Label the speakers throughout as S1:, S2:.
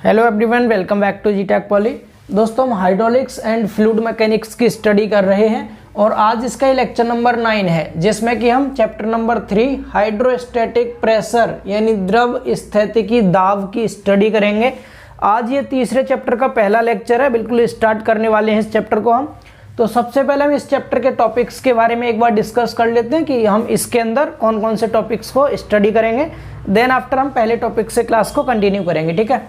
S1: Hello everyone, welcome back to जीटेक Poly. दोस्तों, हम हाइड्रोलिक्स एंड फ्लूइड मैकेनिक्स की स्टडी कर रहे हैं और आज इसका लेक्चर नंबर 9 है, जिसमें कि हम चैप्टर नंबर 3 हाइड्रोस्टैटिक प्रेशर यानी द्रव स्थितिकी दाब की स्टडी करेंगे। आज ये तीसरे चैप्टर का पहला लेक्चर है, बिल्कुल स्टार्ट करने वाले हैं इस चैप्टर को हम। तो सबसे पहले हम इस चैप्टर के टॉपिक्स के बारे में एक बार डिस्कस कर लेते हैं कि हम इसके अंदर कौन कौन से टॉपिक्स को स्टडी करेंगे। देन आफ्टर हम पहले टॉपिक से क्लास को कंटिन्यू करेंगे, ठीक है।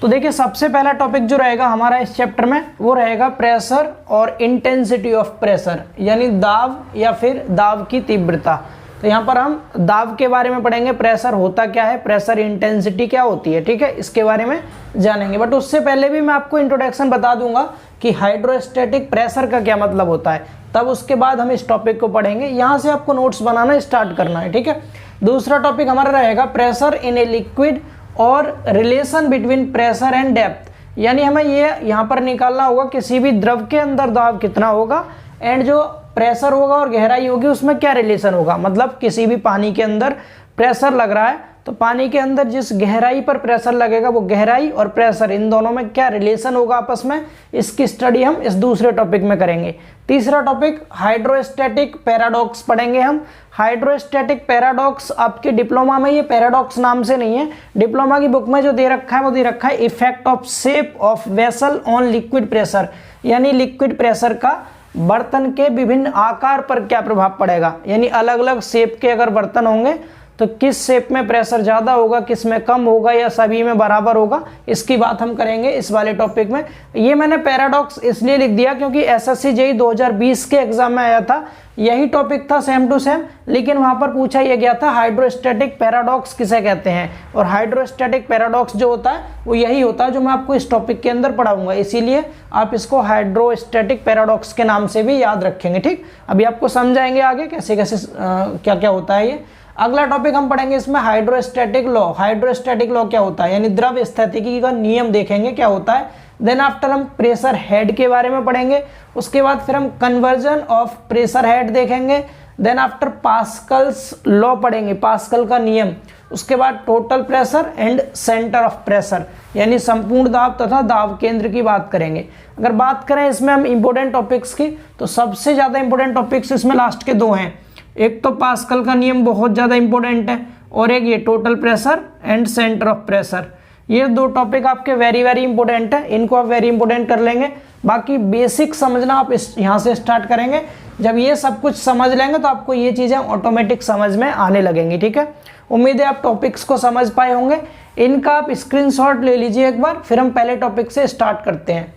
S1: तो देखिए, सबसे पहला टॉपिक जो रहेगा हमारा इस चैप्टर में वो रहेगा प्रेशर और इंटेंसिटी ऑफ प्रेशर, यानी दाब या फिर दाब की तीव्रता। तो यहाँ पर हम दाब के बारे में पढ़ेंगे, प्रेशर होता क्या है, प्रेशर इंटेंसिटी क्या होती है, ठीक है, इसके बारे में जानेंगे। बट उससे पहले भी मैं आपको इंट्रोडक्शन बता दूंगा कि हाइड्रोस्टैटिक प्रेशर का क्या मतलब होता है, तब उसके बाद हम इस टॉपिक को पढ़ेंगे। यहाँ से आपको नोट्स बनाना स्टार्ट करना है, ठीक है। दूसरा टॉपिक हमारा रहेगा प्रेशर इन ए लिक्विड और relation between pressure and depth, यानी हमें ये यहाँ पर निकालना होगा किसी भी द्रव के अंदर दाब कितना होगा एंड जो प्रेशर होगा और गहराई होगी उसमें क्या रिलेशन होगा। मतलब किसी भी पानी के अंदर प्रेशर लग रहा है तो पानी के अंदर जिस गहराई पर प्रेशर लगेगा वो गहराई और प्रेशर इन दोनों में क्या रिलेशन होगा आपस में, इसकी स्टडी हम इस दूसरे टॉपिक में करेंगे। तीसरा टॉपिक हाइड्रोस्टैटिक पैराडॉक्स पढ़ेंगे हम। हाइड्रोस्टैटिक पैराडॉक्स आपके डिप्लोमा में ये पैराडॉक्स नाम से नहीं है, डिप्लोमा की बुक में जो दे रखा है वो दे रखा है effect of shape of vessel on liquid pressure, यानी लिक्विड प्रेशर का बर्तन के विभिन्न आकार पर क्या प्रभाव पड़ेगा, यानी अलग अलग शेप के अगर बर्तन होंगे तो किस शेप में प्रेशर ज़्यादा होगा, किस में कम होगा या सभी में बराबर होगा, इसकी बात हम करेंगे इस वाले टॉपिक में। ये मैंने पैराडॉक्स इसलिए लिख दिया क्योंकि एसएससी जेईई 2020 के एग्जाम में आया था, यही टॉपिक था सेम टू सेम, लेकिन वहाँ पर पूछा यह गया था हाइड्रोस्टैटिक पैराडॉक्स किसे कहते हैं। और हाइड्रोस्टैटिक पैराडॉक्स जो होता है वो यही होता है जो मैं आपको इस टॉपिक के अंदर पढ़ाऊंगा, इसीलिए आप इसको हाइड्रोस्टैटिक पैराडॉक्स के नाम से भी याद रखेंगे, ठीक। अभी आपको समझाएंगे आगे कैसे कैसे क्या क्या होता है ये। अगला टॉपिक हम पढ़ेंगे इसमें हाइड्रोस्टैटिक लॉ। हाइड्रोस्टैटिक लॉ क्या होता है, यानी द्रव स्थितिकी का नियम देखेंगे क्या होता है। देन आफ्टर हम प्रेशर हेड के बारे में पढ़ेंगे, उसके बाद फिर हम कन्वर्जन ऑफ प्रेशर हेड देखेंगे। देन आफ्टर पास्कल्स लॉ पढ़ेंगे, पास्कल का नियम। उसके बाद total pressure and centre of pressure, यानी संपूर्ण दाब तथा दाब केंद्र की बात करेंगे। अगर बात करें इसमें हम इंपॉर्टेंट टॉपिक्स की, तो सबसे ज़्यादा इंपॉर्टेंट टॉपिक्स इसमें लास्ट के दो हैं। एक तो पास्कल का नियम बहुत ज़्यादा इंपॉर्टेंट है और एक ये total pressure and centre of pressure. ये दो टॉपिक आपके वेरी वेरी इंपॉर्टेंट है, इनको आप वेरी इंपॉर्टेंट कर लेंगे। बाकी बेसिक समझना आप यहाँ से स्टार्ट करेंगे। जब ये सब कुछ समझ लेंगे तो आपको ये चीज़ें ऑटोमेटिक समझ में आने लगेंगी, ठीक है। उम्मीद है आप टॉपिक्स को समझ पाए होंगे। इनका आप स्क्रीनशॉट ले लीजिए एक बार, फिर हम पहले टॉपिक से स्टार्ट करते हैं।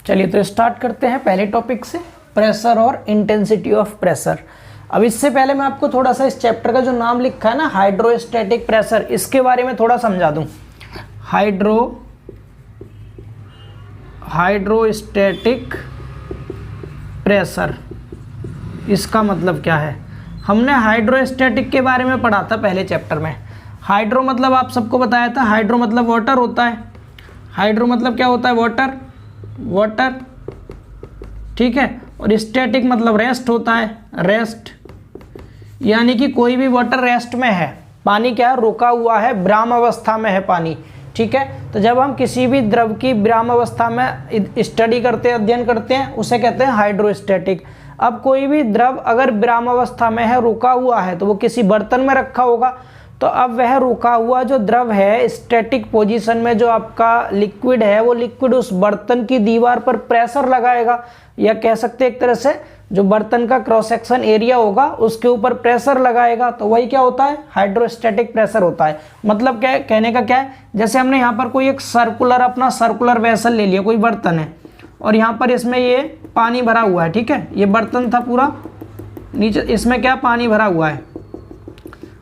S1: चलिए तो स्टार्ट करते हैं पहले टॉपिक से, प्रेशर और इंटेंसिटी ऑफ प्रेशर। अब इससे पहले मैं आपको थोड़ा सा इस चैप्टर का जो नाम लिखा है ना हाइड्रोस्टैटिक प्रेशर, इसके बारे में थोड़ा समझा दूं। हाइड्रोस्टैटिक प्रेशर, इसका मतलब क्या है। हमने हाइड्रोस्टैटिक के बारे में पढ़ा था पहले चैप्टर में। हाइड्रो मतलब आप सबको बताया था, हाइड्रो मतलब वाटर होता है। हाइड्रो मतलब क्या होता है, वाटर, ठीक है। और स्टैटिक मतलब रेस्ट होता है, रेस्ट, यानी कि कोई भी वाटर रेस्ट में है, पानी क्या है, रुका हुआ है, विराम अवस्था में है पानी, ठीक है। तो जब हम किसी भी द्रव की विराम अवस्था में स्टडी करते हैं, अध्ययन करते हैं, उसे कहते हैं हाइड्रोस्टैटिक। अब कोई भी द्रव अगर विराम अवस्था में है, रुका हुआ है, तो वो किसी बर्तन में रखा होगा, तो अब वह रुका हुआ जो द्रव है स्टैटिक पोजीशन में जो आपका लिक्विड है, वो लिक्विड उस बर्तन की दीवार पर प्रेशर लगाएगा, या कह सकते हैं एक तरह से जो बर्तन का क्रॉस सेक्शन एरिया होगा उसके ऊपर प्रेशर लगाएगा, तो वही क्या होता है, हाइड्रोस्टैटिक प्रेशर होता है। मतलब क्या है, कहने का क्या है, जैसे हमने यहाँ पर कोई एक अपना सर्कुलर वेसल ले लिया, कोई बर्तन है और यहाँ पर इसमें ये पानी भरा हुआ है, ठीक है। ये बर्तन था पूरा, नीचे इसमें क्या पानी भरा हुआ है।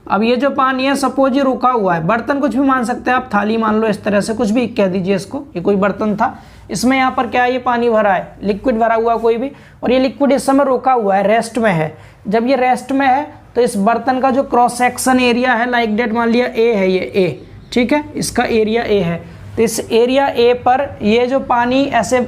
S1: अब ये जो पानी है सपोज ये रुका हुआ है, बर्तन कुछ भी मान सकते हैं आप, थाली मान लो, इस तरह से कुछ भी कह दीजिए इसको। ये कोई बर्तन था, इसमें यहाँ पर क्या है, ये पानी भरा है, लिक्विड भरा हुआ कोई भी, और ये लिक्विड इस समय रुका हुआ है, रेस्ट में है। जब ये रेस्ट में है तो इस बर्तन का जो क्रॉस सेक्शन एरिया है, लाइक डेट मान लिया ए है, ये ए, ठीक है, इसका एरिया ए है। तो इस एरिया ए पर ये जो पानी ऐसे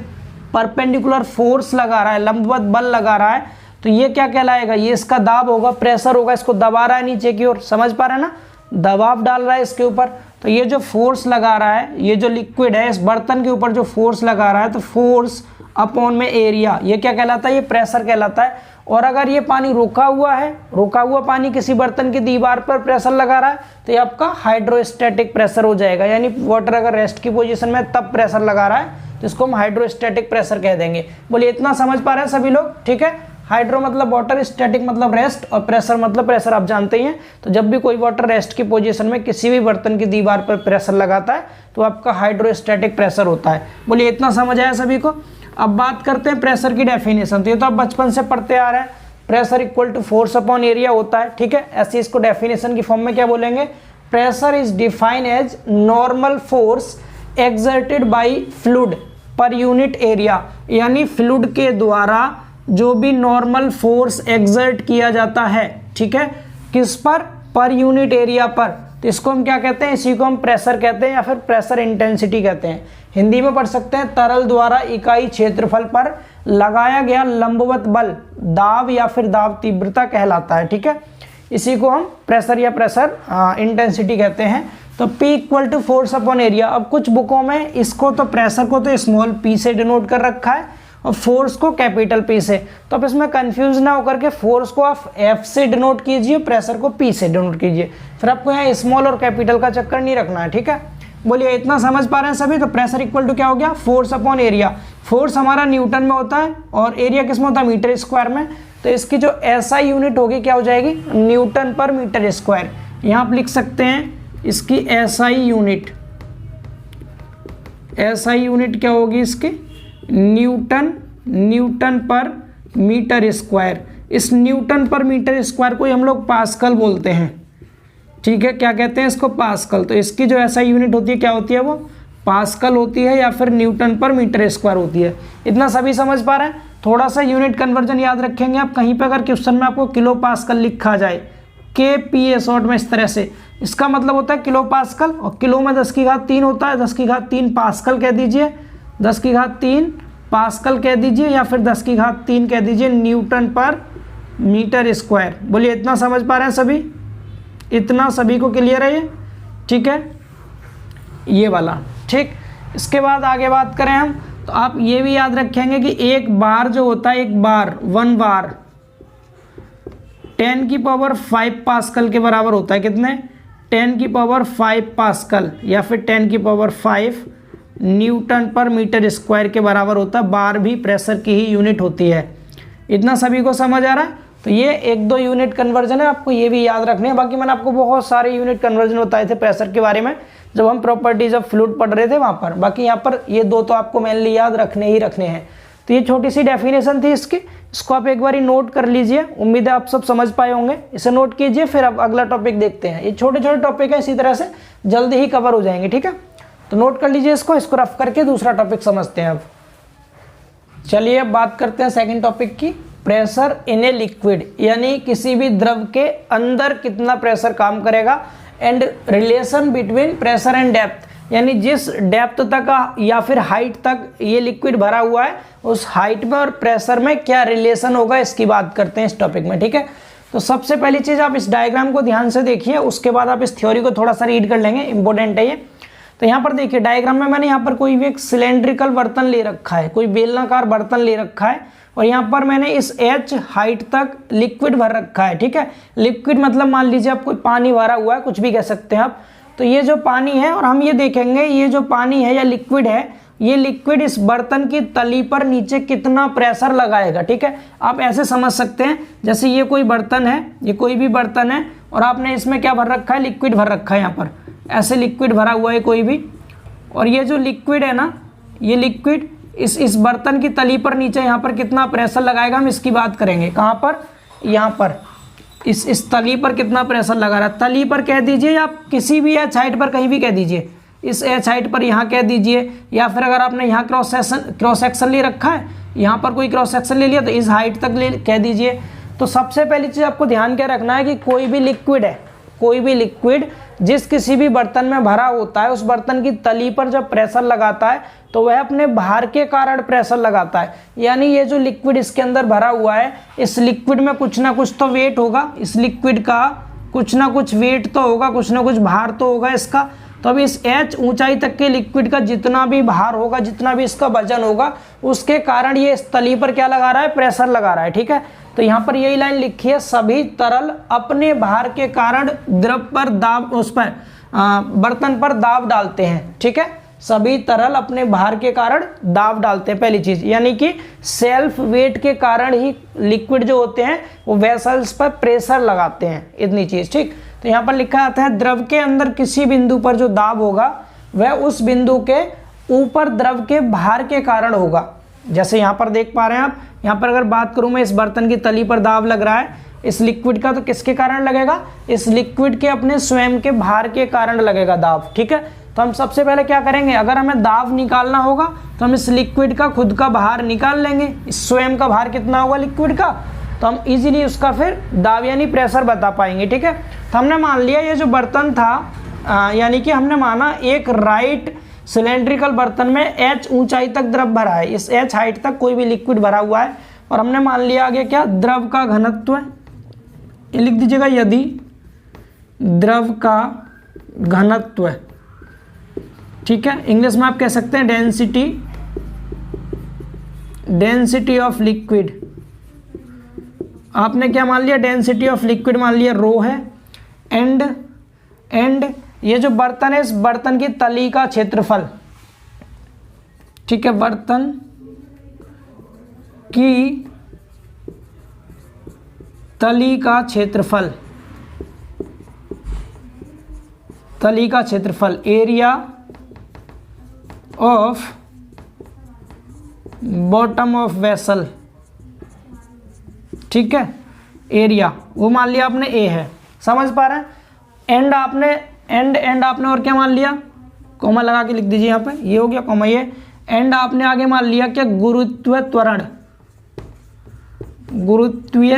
S1: परपेंडिकुलर फोर्स लगा रहा है, लंबवत बल लगा रहा है, तो ये क्या कहलाएगा, ये इसका दाब होगा, प्रेशर होगा, इसको दबा रहा है नीचे की ओर, समझ पा रहे हैं ना। दबाव डाल रहा है इसके ऊपर, तो ये जो फोर्स लगा रहा है, ये जो लिक्विड है इस बर्तन के ऊपर जो फोर्स लगा रहा है, तो फोर्स अपॉन में एरिया, ये क्या कहलाता है, ये प्रेशर कहलाता है। और अगर ये पानी रुका हुआ है, रुका हुआ पानी किसी बर्तन की दीवार पर प्रेशर लगा रहा है, तो ये आपका हाइड्रोस्टैटिक प्रेशर हो जाएगा। यानी वाटर अगर रेस्ट की पोजीशन में तब प्रेशर लगा रहा है तो इसको हम हाइड्रोस्टैटिक प्रेशर कह देंगे। बोलिए इतना समझ पा रहे हैं सभी लोग? ठीक है, हाइड्रो मतलब वाटर, स्टैटिक मतलब रेस्ट, और प्रेशर मतलब प्रेशर आप जानते ही हैं। तो जब भी कोई वाटर रेस्ट की पोजीशन में किसी भी बर्तन की दीवार पर प्रेशर लगाता है तो आपका हाइड्रोस्टैटिक प्रेशर होता है। बोलिए इतना समझ आया सभी को? अब बात करते हैं प्रेशर की डेफिनेशन। तो ये तो आप बचपन से पढ़ते आ रहे हैं, pressure equal to force upon area होता है। ठीक है, ऐसे इसको डेफिनेशन की फॉर्म में क्या बोलेंगे, pressure is defined as normal force exerted by fluid per unit area. यानी फ्लूइड के द्वारा जो भी नॉर्मल फोर्स एक्सर्ट किया जाता है, ठीक है, किस पर यूनिट एरिया पर, तो इसको हम क्या कहते हैं, इसी को हम प्रेशर कहते हैं या फिर प्रेशर इंटेंसिटी कहते हैं। हिंदी में पढ़ सकते हैं, तरल द्वारा इकाई क्षेत्रफल पर लगाया गया लंबवत बल दाब या फिर दाब तीव्रता कहलाता है। ठीक है, इसी को हम प्रेशर या प्रेशर इंटेंसिटी कहते हैं। तो P equal to force upon area. अब कुछ बुकों में इसको तो प्रेशर को तो स्मॉल p से डिनोट कर रखा है और फोर्स को कैपिटल P से। तो अब इसमें कंफ्यूज ना होकर के फोर्स को आप F से डिनोट कीजिए, प्रेशर को P से डिनोट कीजिए। फिर आपको यहाँ स्मॉल और कैपिटल का चक्कर नहीं रखना है। ठीक है, बोलिए इतना समझ पा रहे हैं सभी? तो प्रेशर इक्वल टू क्या हो गया, फोर्स अपॉन एरिया। फोर्स हमारा न्यूटन में होता है और एरिया किस में होता है, मीटर स्क्वायर में। तो इसकी जो SI यूनिट होगी क्या हो जाएगी, न्यूटन पर मीटर स्क्वायर। यहाँ आप लिख सकते हैं इसकी SI यूनिट, SI यूनिट क्या होगी इसकी, न्यूटन पर मीटर स्क्वायर। इस न्यूटन पर मीटर स्क्वायर को हम लोग पास्कल बोलते हैं। ठीक है, क्या कहते हैं इसको, पास्कल। तो इसकी जो SI यूनिट होती है क्या होती है, वो पास्कल होती है या फिर न्यूटन पर मीटर स्क्वायर होती है। इतना सभी समझ पा रहे हैं? थोड़ा सा यूनिट कन्वर्जन याद रखेंगे आप। कहीं पर अगर क्वेश्चन में आपको किलो पास्कल लिखा जाए, KPA शॉर्ट में इस तरह से, इसका मतलब होता है किलो पास्कल, और किलो में 10 की घात 3 होता है, 10 की घात 3 पास्कल कह दीजिए, 10 की घात 3 पास्कल कह दीजिए, या फिर 10 की घात 3 कह दीजिए न्यूटन पर मीटर स्क्वायर। बोलिए इतना समझ पा रहे हैं सभी? इतना सभी को क्लियर है ये? ठीक है, ये वाला। ठीक, इसके बाद आगे बात करें हम, तो आप ये भी याद रखेंगे कि एक बार जो होता है, एक बार, 1 बार 10 की पावर 5 पास्कल के बराबर होता है। कितने, 10 की पावर 5 पास्कल या फिर 10 की पावर 5 न्यूटन पर मीटर स्क्वायर के बराबर होता है। बार भी प्रेशर की ही यूनिट होती है। इतना सभी को समझ आ रहा है? तो ये 1-2 यूनिट कन्वर्जन है, आपको ये भी याद रखने हैं। बाकी मैंने आपको बहुत सारे यूनिट कन्वर्जन बताए थे प्रेशर के बारे में जब हम प्रॉपर्टीज ऑफ फ्लूइड पढ़ रहे थे वहाँ पर। बाकी यहाँ पर ये 2 तो आपको मेनली याद रखने ही रखने हैं। तो ये छोटी सी डेफिनेशन थी इसकी, इसको आप एक बार नोट कर लीजिए। उम्मीद है आप सब समझ पाए होंगे। इसे नोट कीजिए, फिर अब अगला टॉपिक देखते हैं। ये छोटे छोटे टॉपिक है, इसी तरह से जल्दी ही कवर हो जाएंगे। ठीक है, तो नोट कर लीजिए इसको रफ करके दूसरा टॉपिक समझते हैं। अब चलिए अब बात करते हैं सेकंड टॉपिक की, प्रेशर इन ए लिक्विड। यानी किसी भी द्रव के अंदर कितना प्रेशर काम करेगा, and relation between pressure and depth. यानी जिस डेप्थ तक या फिर हाइट तक ये लिक्विड भरा हुआ है, उस हाइट में और प्रेशर में क्या रिलेशन होगा, इसकी बात करते हैं इस टॉपिक में। ठीक है, तो सबसे पहली चीज़ आप इस डायग्राम को ध्यान से देखिए, उसके बाद आप इस थ्योरी को थोड़ा सा रीड कर लेंगे, इंपॉर्टेंट है ये। तो यहाँ पर देखिए डायग्राम में मैंने यहाँ पर कोई भी एक सिलेंड्रिकल बर्तन ले रखा है, कोई बेलनाकार बर्तन ले रखा है, और यहाँ पर मैंने इस H हाइट तक लिक्विड भर रखा है। ठीक है, लिक्विड मतलब मान लीजिए आप कोई पानी भरा हुआ है, कुछ भी कह सकते हैं आप। तो ये जो पानी है, और हम ये देखेंगे ये जो पानी है या लिक्विड है, ये लिक्विड इस बर्तन की तली पर नीचे कितना प्रेशर लगाएगा। ठीक है, आप ऐसे समझ सकते हैं जैसे ये कोई बर्तन है, ये कोई भी बर्तन है, और आपने इसमें क्या भर रखा है, लिक्विड भर रखा है। यहाँ पर ऐसे लिक्विड भरा हुआ है कोई भी, और ये जो लिक्विड है ना, ये लिक्विड इस बर्तन की तली पर नीचे यहाँ पर कितना प्रेशर लगाएगा, हम इसकी बात करेंगे। कहाँ पर, यहाँ पर इस तली पर कितना प्रेशर लगा रहा है। तली पर कह दीजिए, या आप किसी भी H हाइट पर कहीं भी कह दीजिए, इस H हाइट पर यहाँ कह दीजिए, या फिर अगर आपने यहाँ क्रॉस सेक्शन ले रखा है, यहाँ पर कोई क्रॉस सेक्शन ले लिया तो इस हाइट तक ले कह दीजिए। तो सबसे पहली चीज़ आपको ध्यान क्या रखना है कि कोई भी लिक्विड है, कोई भी लिक्विड जिस किसी भी बर्तन में भरा होता है, उस बर्तन की तली पर जब प्रेशर लगाता है तो वह अपने भार के कारण प्रेशर लगाता है। यानी ये जो लिक्विड इसके अंदर भरा हुआ है, इस लिक्विड में कुछ ना कुछ तो वेट होगा, इस लिक्विड का कुछ ना कुछ वेट तो होगा, कुछ ना कुछ भार तो होगा इसका। तो अब इस h ऊंचाई तक के लिक्विड का जितना भी भार होगा, जितना भी इसका वजन होगा, उसके कारण ये इस तली पर क्या लगा रहा है, प्रेशर लगा रहा है। ठीक है, तो यहाँ पर यही लाइन लिखी है, सभी तरल अपने भार के कारण द्रव पर दाब, उस पर बर्तन पर दाब डालते हैं। ठीक है, सभी तरल अपने भार के कारण दाब डालते हैं, पहली चीज, यानी कि सेल्फ वेट के कारण ही लिक्विड जो होते हैं वो वेसल्स पर प्रेशर लगाते हैं, इतनी चीज। ठीक, तो यहाँ पर लिखा आता है द्रव के अंदर किसी बिंदु पर जो दाब होगा वह उस बिंदु के ऊपर द्रव के भार के कारण होगा। जैसे यहाँ पर देख पा रहे हैं आप, यहाँ पर अगर बात करूँ मैं, इस बर्तन की तली पर दाब लग रहा है इस लिक्विड का, तो किसके कारण लगेगा, इस लिक्विड के अपने स्वयं के भार के कारण लगेगा दाब। ठीक है, तो हम सबसे पहले क्या करेंगे, अगर हमें दाब निकालना होगा तो हम इस लिक्विड का खुद का भार निकाल लेंगे। इस स्वयं का भार कितना होगा लिक्विड का, तो हम इजीली उसका फिर दाब यानी प्रेशर बता पाएंगे। ठीक है, तो हमने मान लिया ये जो बर्तन था, यानी कि हमने माना एक राइट सिलेंड्रिकल बर्तन में h ऊंचाई तक द्रव भरा है, इस h हाइट तक कोई भी लिक्विड भरा हुआ है, और हमने मान लिया आगे क्या, द्रव का घनत्व, ये लिख दीजिएगा, यदि द्रव का घनत्व, ठीक है, इंग्लिश में आप कह सकते हैं डेंसिटी ऑफ लिक्विड। आपने क्या मान लिया, डेंसिटी ऑफ लिक्विड मान लिया रो है, एंड ये जो बर्तन है, इस बर्तन की तली का क्षेत्रफल, ठीक है, बर्तन की तली का क्षेत्रफल, तली का क्षेत्रफल, area of bottom of vessel. ठीक है, एरिया वो मान लिया आपने ए है, समझ पा रहे हैं। एंड आपने और क्या मान लिया, कॉमा लगा के लिख दीजिए यहाँ पे, ये हो गया कॉमा, ये एंड आपने आगे मान लिया क्या, गुरुत्वीय त्वरण, गुरुत्वीय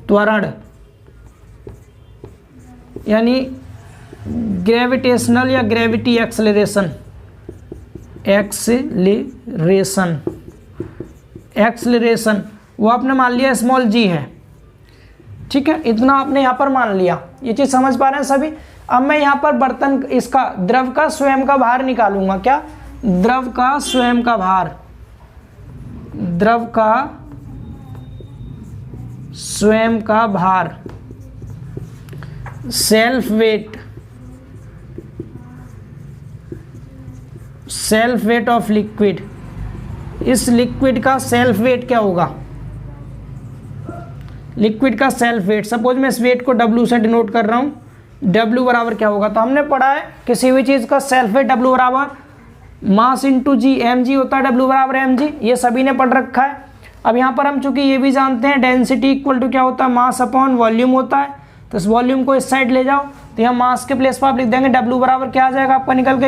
S1: त्वरण यानी ग्रेविटेशनल या ग्रेविटी एक्सेलरेशन, एक्सेलरेशन वो आपने मान लिया स्मॉल जी है। ठीक है, इतना आपने यहाँ पर मान लिया, ये चीज़ समझ पा रहे हैं सभी। अब मैं यहाँ पर बर्तन इसका द्रव का स्वयं का भार निकालूंगा, क्या, द्रव का स्वयं का भार, द्रव का स्वयं का भार, सेल्फ वेट ऑफ लिक्विड। इस लिक्विड का सेल्फ वेट क्या होगा, लिक्विड का सेल्फ वेट, सपोज मैं इस वेट को W से डिनोट कर रहा हूँ, W बराबर क्या होगा, तो हमने पढ़ा है किसी भी चीज़ का सेल्फ वेट W बराबर मास इंटू जी, mg होता है, W बराबर mg, ये सभी ने पढ़ रखा है। अब यहाँ पर हम चूंकि ये भी जानते हैं डेंसिटी इक्वल टू क्या होता है, मास अपॉन वॉल्यूम होता है, तो इस वॉल्यूम को इस साइड ले जाओ, तो यहाँ मास के प्लेस पर आप लिख देंगे W बराबर क्या आ जाएगा आपका निकल के,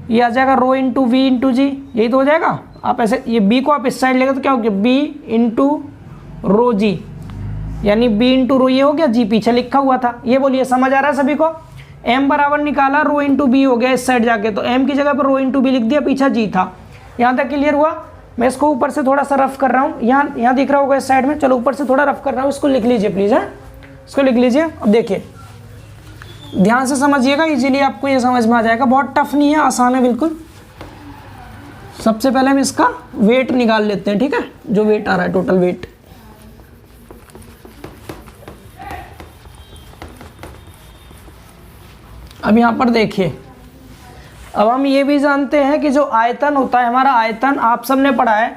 S1: ये आ जाएगा रो इंटू वी इंटू जी, यही तो हो जाएगा। आप ऐसे ये B को आप इस साइड लेंगे तो क्या हो गया, B इंटू रो जी, यानी B इंटू रो ये हो गया, G पीछे लिखा हुआ था। ये बोलिए समझ आ रहा है सभी को। M बराबर निकाला, रो इंटू बी हो गया इस साइड जाके, तो M की जगह पर रो इंटू बी लिख दिया, पीछे G था। यहाँ तक क्लियर हुआ। मैं इसको ऊपर से थोड़ा सा रफ कर रहा हूँ, यहाँ दिख रहा होगा इस साइड में, चलो ऊपर से थोड़ा रफ कर रहा हूँ, इसको लिख लीजिए प्लीज़, है इसको लिख लीजिए। अब देखिए ध्यान से समझिएगा, इजीली आपको ये समझ में आ जाएगा, बहुत टफ नहीं है, आसान है बिल्कुल। सबसे पहले हम इसका वेट निकाल लेते हैं, ठीक है, जो वेट आ रहा है टोटल वेट। अब यहाँ पर देखिए, अब हम ये भी जानते हैं कि जो आयतन होता है हमारा, आयतन आप सबने पढ़ा है,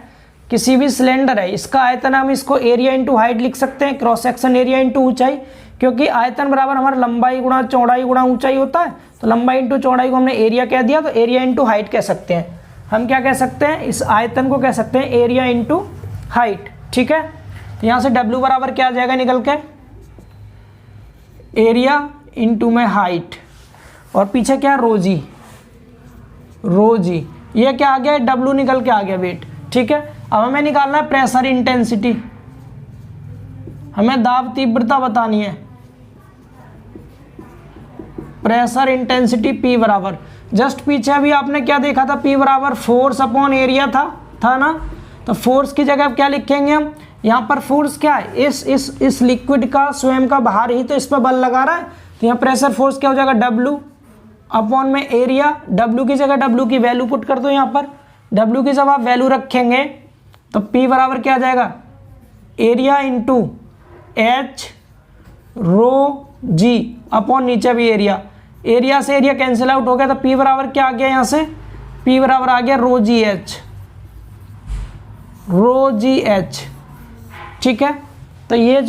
S1: किसी भी सिलेंडर है इसका आयतन हम इसको एरिया इंटू हाइट लिख सकते हैं, क्रॉस सेक्शन एरिया इंटू ऊंचाई, क्योंकि आयतन बराबर हमारा लंबाई गुणा चौड़ाई गुणा ऊंचाई होता है, तो लंबाई इंटू चौड़ाई को हमने एरिया कह दिया, तो एरिया इंटू हाइट कह सकते हैं। हम क्या कह सकते हैं, इस आयतन को कह सकते हैं एरिया इंटू हाइट, ठीक है। तो यहाँ से W बराबर क्या आ जाएगा निकल के, एरिया इंटू में हाइट, और पीछे क्या रो जी, ये क्या आ गया, W निकल के आ गया वेट, ठीक है। अब हमें निकालना है प्रेशर इंटेंसिटी, हमें दाब तीव्रता बतानी है, प्रेशर इंटेंसिटी P बराबर, जस्ट पीछे अभी आपने क्या देखा था, P बराबर फोर्स अपॉन एरिया था ना, तो फोर्स की जगह क्या लिखेंगे हम, यहाँ पर फोर्स क्या है, इस लिक्विड का स्वयं का भार ही तो इस पर बल लगा रहा है, तो यहाँ प्रेशर फोर्स क्या हो जाएगा, W अपॉन में एरिया। W की जगह W की वैल्यू पुट कर दो, यहाँ पर W की जब आप वैल्यू रखेंगे तो P बराबर क्या आ जाएगा, एरिया इंटू H रो G अपॉन नीचे भी एरिया, एरिया से एरिया कैंसिल आउट हो गया, तो P बराबर क्या आ गया, यहाँ से P बराबर आ गया रो जी एच। ठीक है, तो ये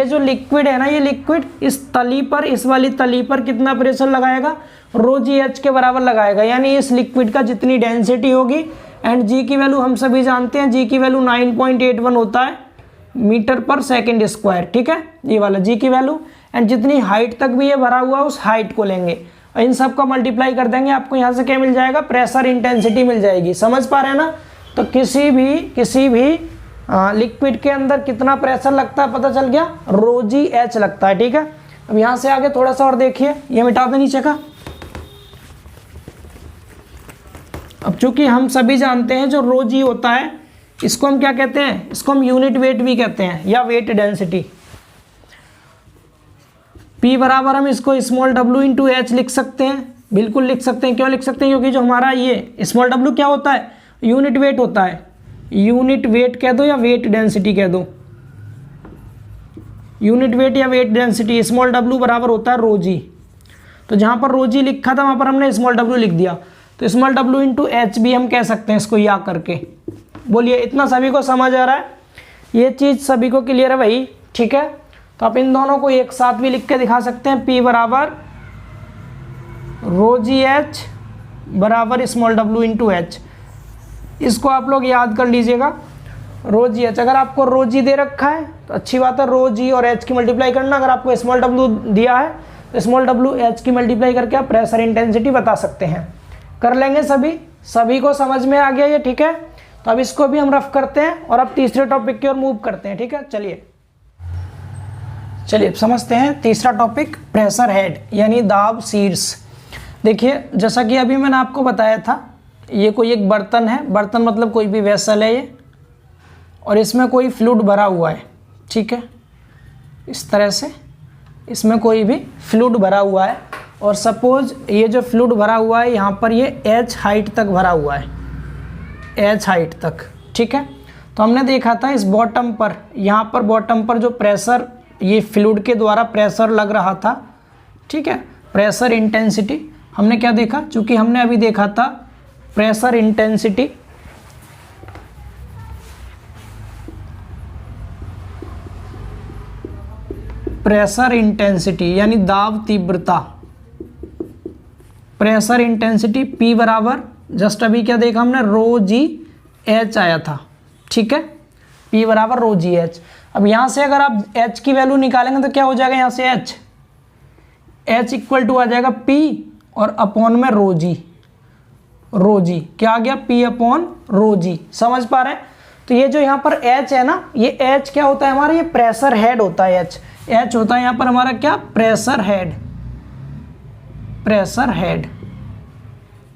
S1: जो लिक्विड है ना, ये लिक्विड इस तली पर, इस वाली तली पर कितना प्रेशर लगाएगा, रो जी एच के बराबर लगाएगा। यानी इस लिक्विड का जितनी डेंसिटी होगी, एंड जी की वैल्यू हम सभी जानते हैं, जी की वैल्यू 9.81 होता है मीटर पर सेकेंड स्क्वायर। ठीक है, ये वाला जी की वैल्यू, एंड जितनी हाइट तक भी ये भरा हुआ है उस हाइट को लेंगे और इन सब का मल्टीप्लाई कर देंगे, आपको यहाँ से क्या मिल जाएगा, प्रेशर इंटेंसिटी मिल जाएगी। समझ पा रहे हैं ना। तो किसी भी लिक्विड के अंदर कितना प्रेशर लगता है पता चल गया, रो जी एच लगता है। ठीक है, अब यहाँ से आगे थोड़ा सा और देखिए, ये मिटा दे नीचे का। अब चूंकि हम सभी जानते हैं जो रो जी होता है, इसको हम क्या कहते हैं, इसको हम यूनिट वेट भी कहते हैं या वेट डेंसिटी। P बराबर हम इसको स्मॉल w इंटू एच लिख सकते हैं, बिल्कुल लिख सकते हैं। क्यों लिख सकते हैं, क्योंकि जो हमारा ये स्मॉल w क्या होता है, यूनिट वेट होता है। यूनिट वेट कह दो या वेट डेंसिटी कह दो, यूनिट वेट या वेट डेंसिटी, स्मॉल w बराबर होता है रो जी। तो जहाँ पर रो जी लिखा था वहाँ पर हमने स्मॉल w लिख दिया, तो स्मॉल w इंटू एच भी हम कह सकते हैं इसको या करके। बोलिए, इतना सभी को समझ आ रहा है, ये चीज़ सभी को क्लियर है भाई। ठीक है, तो आप इन दोनों को एक साथ भी लिख के दिखा सकते हैं, P बराबर रो जी एच बराबर स्मॉल w इंटू एच। इसको आप लोग याद कर लीजिएगा, रो जी एच। अगर आपको रो जी दे रखा है तो अच्छी बात है, रो जी और एच की मल्टीप्लाई करना। अगर आपको स्मॉल w दिया है तो स्मॉल w एच की मल्टीप्लाई करके आप प्रेशर इंटेंसिटी बता सकते हैं। कर लेंगे सभी को समझ में आ गया ये। ठीक है, तो अब इसको भी हम रफ करते हैं और अब तीसरे टॉपिक की ओर मूव करते हैं। ठीक है, चलिए समझते हैं तीसरा टॉपिक, प्रेशर हेड यानी दाब शीर्ष। देखिए, जैसा कि अभी मैंने आपको बताया था, ये कोई एक बर्तन है, बर्तन मतलब कोई भी वेसल है ये, और इसमें कोई फ्लूइड भरा हुआ है। ठीक है, इस तरह से इसमें कोई भी फ्लूइड भरा हुआ है, और सपोज ये जो फ्लूइड भरा हुआ है यहाँ पर ये एच हाइट तक भरा हुआ है, एच हाइट तक। ठीक है, तो हमने देखा था इस बॉटम पर, यहाँ पर बॉटम पर जो प्रेशर, ये फ्लूइड के द्वारा प्रेशर लग रहा था। ठीक है, प्रेशर इंटेंसिटी हमने क्या देखा, चूंकि हमने अभी देखा था प्रेशर इंटेंसिटी, प्रेशर इंटेंसिटी यानी दाब तीव्रता, प्रेशर इंटेंसिटी P बराबर जस्ट अभी क्या देखा हमने, रो जी एच आया था। ठीक है, P बराबर रो जी एच। अब यहाँ से अगर आप H की वैल्यू निकालेंगे तो क्या हो जाएगा, यहाँ से H इक्वल टू आ जाएगा P और अपॉन में रो जी क्या आ गया, P अपॉन रो जी। समझ पा रहे हैं। तो ये जो यहाँ पर H है ना, ये H क्या होता है हमारा, ये प्रेशर हेड होता है। H होता है यहाँ पर हमारा क्या, प्रेशर हेड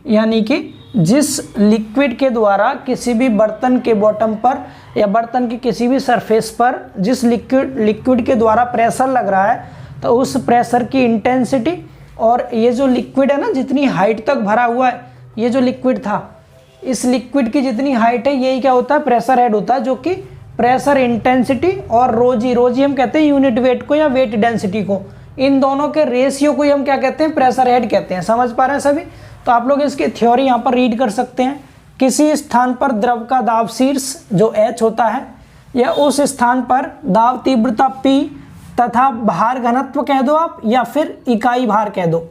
S1: यानी कि जिस लिक्विड के द्वारा किसी भी बर्तन के बॉटम पर या बर्तन की किसी भी सरफेस पर जिस लिक्विड के द्वारा प्रेशर लग रहा है, तो उस प्रेशर की इंटेंसिटी, और ये जो लिक्विड है ना जितनी हाइट तक भरा हुआ है, ये जो लिक्विड था, इस लिक्विड की जितनी हाइट है यही क्या होता है, प्रेशर हेड होता है, जो कि प्रेशर इंटेंसिटी और रो जी हम कहते हैं यूनिट वेट को या वेट डेंसिटी को, इन दोनों के रेशियो को ही हम क्या कहते हैं, प्रेशर हेड कहते हैं। समझ पा रहे हैं सभी। तो आप लोग इसकी थ्योरी यहाँ पर रीड कर सकते हैं। किसी स्थान पर द्रव का दाब शीर्ष जो H होता है, या उस स्थान पर दाब तीव्रता P तथा भार घनत्व कह दो आप, या फिर इकाई भार कह दो,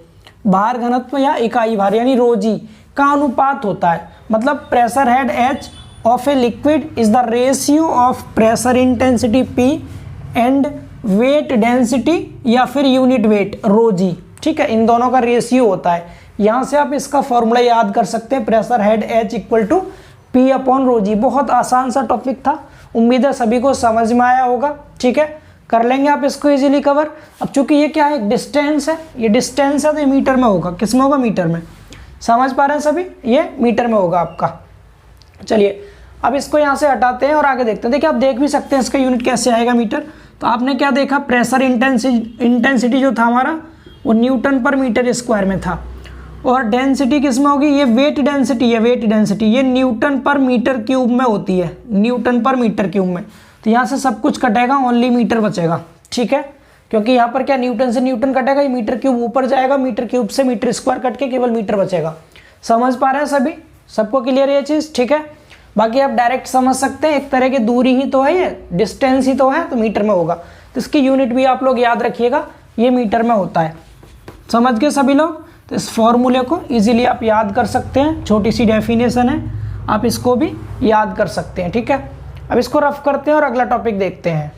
S1: भार घनत्व या इकाई भार यानी रो जी का अनुपात होता है। मतलब pressure head H of a liquid is the ratio of pressure intensity P and weight density या फिर यूनिट वेट रो जी। ठीक है, इन दोनों का रेशियो होता है। यहाँ से आप इसका फॉर्मूला याद कर सकते हैं, pressure head H equal to P upon rho g. बहुत आसान सा टॉपिक था, उम्मीद है सभी को समझ में आया होगा। ठीक है, कर लेंगे आप इसको इजीली कवर। अब चूंकि ये क्या है, डिस्टेंस है, ये डिस्टेंस है तो ये मीटर में होगा। किस में होगा, मीटर में। समझ पा रहे हैं सभी, ये मीटर में होगा आपका। चलिए अब इसको यहाँ से हटाते हैं और आगे देखते हैं। देखिए आप देख भी सकते हैं इसका यूनिट कैसे आएगा मीटर। तो आपने क्या देखा, प्रेशर इंटेंसिटी जो था हमारा वो न्यूटन पर मीटर स्क्वायर में था, और डेंसिटी किस में होगी, ये वेट डेंसिटी है, वेट डेंसिटी ये न्यूटन पर मीटर क्यूब में होती है, न्यूटन पर मीटर क्यूब में। तो यहाँ से सब कुछ कटेगा, ओनली मीटर बचेगा, ठीक है, क्योंकि यहाँ पर क्या न्यूटन से न्यूटन कटेगा, ये मीटर क्यूब ऊपर जाएगा, मीटर क्यूब से मीटर स्क्वायर कट के केवल मीटर बचेगा। समझ पा रहे हैं सभी, सबको क्लियर ये चीज़, ठीक है। बाकी आप डायरेक्ट समझ सकते हैं, एक तरह की दूरी ही तो है, ये डिस्टेंस ही तो है, तो मीटर में होगा। तो इसकी यूनिट भी आप लोग याद रखिएगा, ये मीटर में होता है। समझ गए सभी लोग। तो इस फॉर्मूले को इजीली आप याद कर सकते हैं, छोटी सी डेफिनेशन है, आप इसको भी याद कर सकते हैं, ठीक है। अब इसको रफ करते हैं और अगला टॉपिक देखते हैं।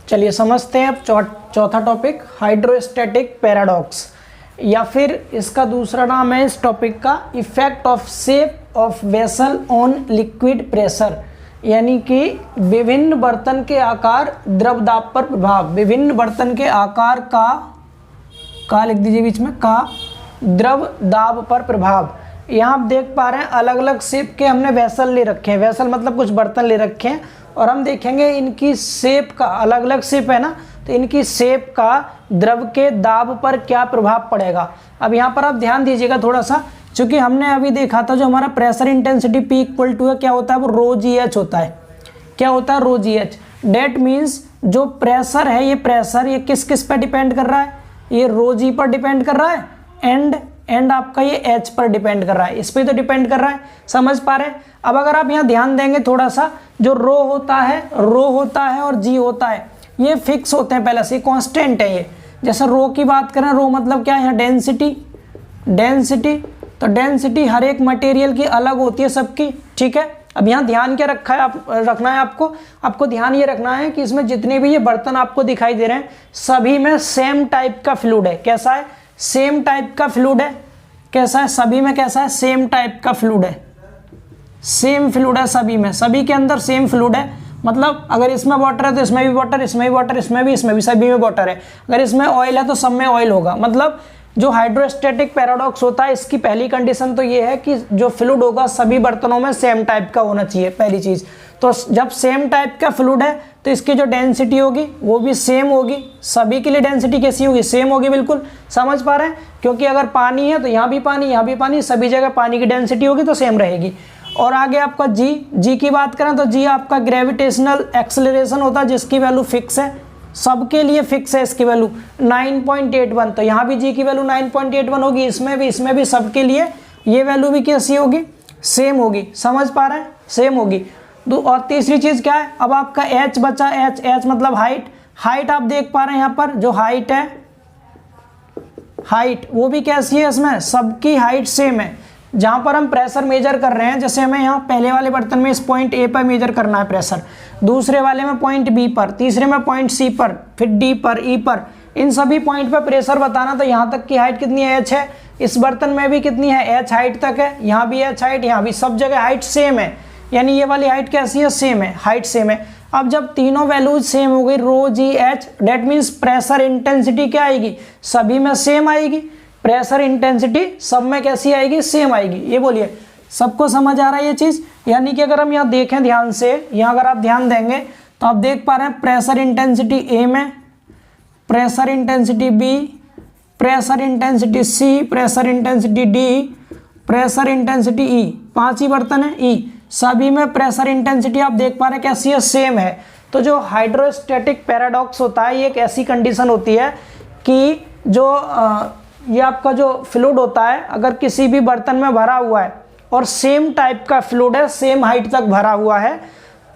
S1: चलिए समझते हैं अब चौथा टॉपिक, हाइड्रोस्टैटिक पैराडॉक्स, या फिर इसका दूसरा नाम है इस टॉपिक का effect of shape of vessel on liquid pressure, यानी कि विभिन्न बर्तन के आकार द्रव दाब पर प्रभाव, विभिन्न बर्तन के आकार का लिख दीजिए बीच में, का द्रव दाब पर प्रभाव। यहाँ आप देख पा रहे हैं अलग अलग शेप के हमने वेसल ले रखे हैं, वेसल मतलब कुछ बर्तन ले रखे हैं, और हम देखेंगे इनकी शेप का, अलग अलग शेप है ना, तो इनकी शेप का द्रव के दाब पर क्या प्रभाव पड़ेगा। अब यहाँ पर आप ध्यान दीजिएगा थोड़ा सा, चूंकि हमने अभी देखा था जो हमारा pressure intensity P equal to है क्या होता है, वो रो जी एच होता है। क्या होता है, रो जी एच। डेट मीन्स जो प्रेशर है, ये प्रेशर ये किस किस पर डिपेंड कर रहा है, ये रो जी पर डिपेंड कर रहा है, एंड आपका ये एच पर डिपेंड कर रहा है, इस पर तो डिपेंड कर रहा है। समझ पा रहे हैं। अब अगर आप यहाँ ध्यान देंगे थोड़ा सा, जो रो होता है और जी होता है, ये फिक्स होते हैं पहले से, कांस्टेंट है ये। जैसे रो की बात करें, रो मतलब क्या है, यहाँ डेंसिटी, तो डेंसिटी हर एक मटेरियल की अलग होती है सबकी, ठीक है। अब यहाँ ध्यान क्या रखना है आपको ध्यान ये रखना है कि इसमें जितने भी ये बर्तन आपको दिखाई दे रहे हैं सभी में सेम टाइप का फ्लूइड है। कैसा है, सेम टाइप का फ्लूइड है। कैसा है, सभी में कैसा है, सेम टाइप का फ्लूइड है, सेम फ्लूइड है सभी में, सभी के अंदर सेम फ्लूइड है। मतलब अगर इसमें वाटर है तो इसमें भी वाटर, इसमें भी वाटर, इसमें भी, सभी में वाटर है। अगर इसमें ऑयल है तो सब में ऑयल होगा। मतलब जो हाइड्रोस्टैटिक पैराडॉक्स होता है, इसकी पहली कंडीशन तो ये है कि जो फ्लूइड होगा सभी बर्तनों में सेम टाइप का होना चाहिए, पहली चीज़। तो जब सेम टाइप का फ्लूइड है तो इसकी जो डेंसिटी होगी वो भी सेम होगी। सभी के लिए डेंसिटी कैसी होगी, सेम होगी, बिल्कुल। समझ पा रहे हैं, क्योंकि अगर पानी है तो यहाँ भी पानी, यहाँ भी पानी, सभी जगह पानी की डेंसिटी होगी तो सेम रहेगी। और आगे आपका जी की बात करें तो जी आपका ग्रेविटेशनल एक्सेलरेशन होता है, जिसकी वैल्यू फिक्स है, सबके लिए फिक्स है इसकी वैल्यू 9.81। तो यहाँ भी जी की वैल्यू 9.81 होगी, इसमें भी सबके लिए ये वैल्यू भी कैसी होगी, सेम होगी। समझ पा रहे हैं, सेम होगी। और तीसरी चीज़ क्या है, अब आपका एच बचा, एच मतलब हाइट आप देख पा रहे हैं यहाँ पर जो हाइट है, हाइट वो भी कैसी है, इसमें सबकी हाइट सेम है। जहाँ पर हम प्रेशर मेजर कर रहे हैं, जैसे हमें यहाँ पहले वाले बर्तन में इस पॉइंट ए पर मेजर करना है प्रेशर, दूसरे वाले में पॉइंट बी पर, तीसरे में पॉइंट सी पर, फिर डी पर, ई पर, इन सभी पॉइंट पर प्रेशर बताना। तो यहाँ तक की हाइट कितनी है, एच है। इस बर्तन में भी कितनी है, एच हाइट तक है, यहाँ भी एच हाइट, यहाँ भी, सब जगह हाइट सेम है। यानी ये वाली हाइट कैसी है, सेम है, हाइट सेम है। अब जब तीनों वैल्यूज सेम हो गई, rho g h, that means pressure intensity क्या आएगी, सभी में सेम आएगी। प्रेशर इंटेंसिटी सब में कैसी आएगी, सेम आएगी। ये बोलिए, सबको समझ आ रहा है ये चीज़। यानी कि अगर हम यहाँ देखें ध्यान से, यहाँ अगर आप ध्यान देंगे तो आप देख पा रहे हैं प्रेशर इंटेंसिटी ए में, pressure intensity B, pressure intensity C, pressure intensity D, pressure intensity E, 5 ही बर्तन है, ई, सभी में प्रेशर इंटेंसिटी आप देख पा रहे हैं कैसी है, सेम है। तो जो हाइड्रोस्टैटिक पैराडॉक्स होता है, ये एक ऐसी कंडीशन होती है कि जो ये आपका जो फ्लूइड होता है, अगर किसी भी बर्तन में भरा हुआ है और सेम टाइप का फ्लूइड है, सेम हाइट तक भरा हुआ है,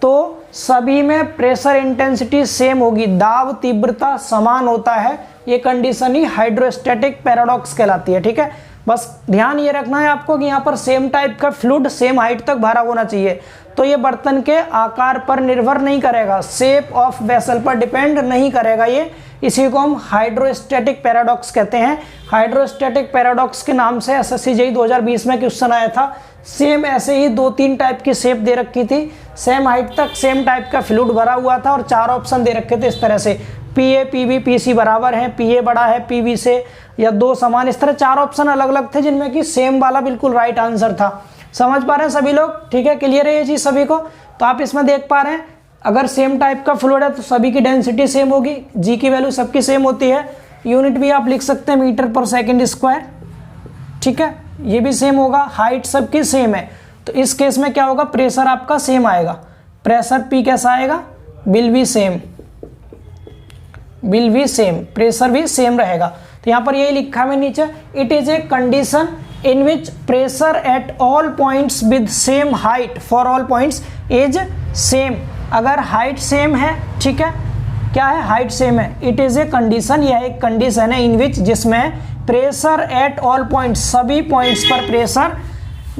S1: तो सभी में प्रेशर इंटेंसिटी सेम होगी, दाब तीव्रता समान होता है। ये कंडीशन ही हाइड्रोस्टैटिक पैराडॉक्स कहलाती है, ठीक है। बस ध्यान ये रखना है आपको कि यहाँ पर सेम टाइप का फ्लूइड सेम हाइट तक भरा होना चाहिए। तो ये बर्तन के आकार पर निर्भर नहीं करेगा, शेप ऑफ वेसल पर डिपेंड नहीं करेगा ये। इसी को हम हाइड्रोस्टैटिक पैराडॉक्स कहते हैं। हाइड्रोस्टैटिक पैराडॉक्स के नाम से एसएससी जेईई 2020 में क्वेश्चन आया था। सेम ऐसे ही 2-3 टाइप की शेप दे रखी थी, सेम हाइट तक सेम टाइप का फ्लूइड भरा हुआ था और 4 ऑप्शन दे रखे थे इस तरह से, पीए, पीबी, पीसी बराबर है, पीए बड़ा है पीबी से, या 2 समान, इस तरह 4 ऑप्शन अलग अलग थे जिनमें कि सेम वाला बिल्कुल राइट आंसर था। समझ पा रहे हैं सभी लोग? ठीक है, क्लियर है ये चीज़ सभी को? तो आप इसमें देख पा रहे हैं अगर सेम टाइप का फ्लूइड है तो सभी की डेंसिटी सेम होगी, जी की वैल्यू सबकी सेम होती है, यूनिट भी आप लिख सकते हैं मीटर पर सेकेंड स्क्वायर। ठीक है, ये भी सेम होगा, हाइट सबकी सेम है। तो इस केस में क्या होगा, प्रेशर आपका सेम आएगा। प्रेशर पी कैसा आएगा, will be same, will be same, pressure भी सेम रहेगा। तो यहाँ पर यही लिखा है नीचे, it is a condition in which pressure at all points with same height for all points is same. अगर हाइट सेम है, ठीक है, क्या है, हाइट सेम है, इट इज ए कंडीशन, यह एक कंडीशन है इन विच, जिसमें प्रेशर एट ऑल पॉइंट्स, सभी पॉइंट्स पर pressure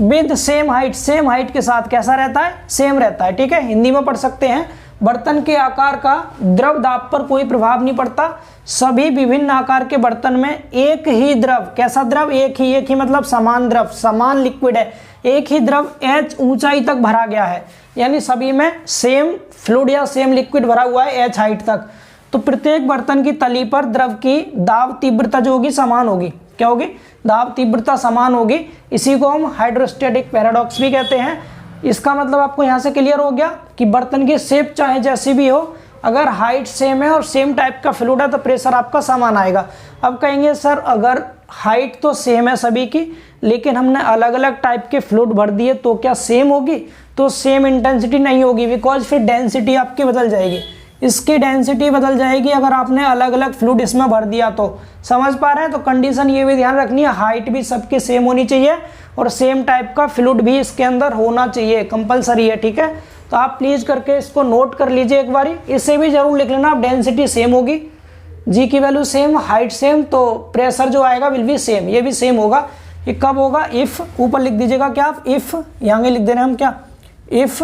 S1: with same height, same height के साथ कैसा रहता है, सेम रहता है। ठीक है, हिंदी में पढ़ सकते हैं, बर्तन के आकार का द्रव दाब पर कोई प्रभाव नहीं पड़ता, सभी विभिन्न आकार के बर्तन में एक ही द्रव, कैसा द्रव, एक ही मतलब समान द्रव, समान लिक्विड है, एक ही द्रव h ऊंचाई तक भरा गया है, यानी सभी में सेम फ्लूइड या सेम लिक्विड भरा हुआ है h हाइट तक। तो प्रत्येक बर्तन की तली पर द्रव की दाब तीव्रता जो होगी समान होगी, क्या होगी, दाब तीव्रता समान होगी। इसी को हम हाइड्रोस्टैटिक पैराडॉक्स भी कहते हैं। इसका मतलब आपको यहाँ से क्लियर हो गया कि बर्तन की शेप चाहे जैसी भी हो, अगर हाइट सेम है और सेम टाइप का फ्लूइड है तो प्रेशर आपका समान आएगा। अब कहेंगे सर अगर हाइट तो सेम है सभी की, लेकिन हमने अलग अलग टाइप के फ्लूइड भर दिए तो क्या सेम होगी, तो सेम इंटेंसिटी नहीं होगी, बिकॉज फिर डेंसिटी आपकी बदल जाएगी, इसकी डेंसिटी बदल जाएगी अगर आपने अलग अलग फ्लूइड इसमें भर दिया तो। समझ पा रहे हैं? तो कंडीशन ये भी ध्यान रखनी है, हाइट भी सबकी सेम होनी चाहिए और सेम टाइप का फ्लूइड भी इसके अंदर होना चाहिए, कंपलसरी है। ठीक है, तो आप प्लीज करके इसको नोट कर लीजिए एक बारी, इसे भी जरूर लिख लेना। आप डेंसिटी सेम होगी, जी की वैल्यू सेम, हाइट सेम, तो प्रेशर जो आएगा विल बी सेम, ये भी सेम होगा। ये कब होगा, इफ, ऊपर लिख दीजिएगा क्या आप, इफ, यहाँ लिख दे रहे हैं हम क्या, if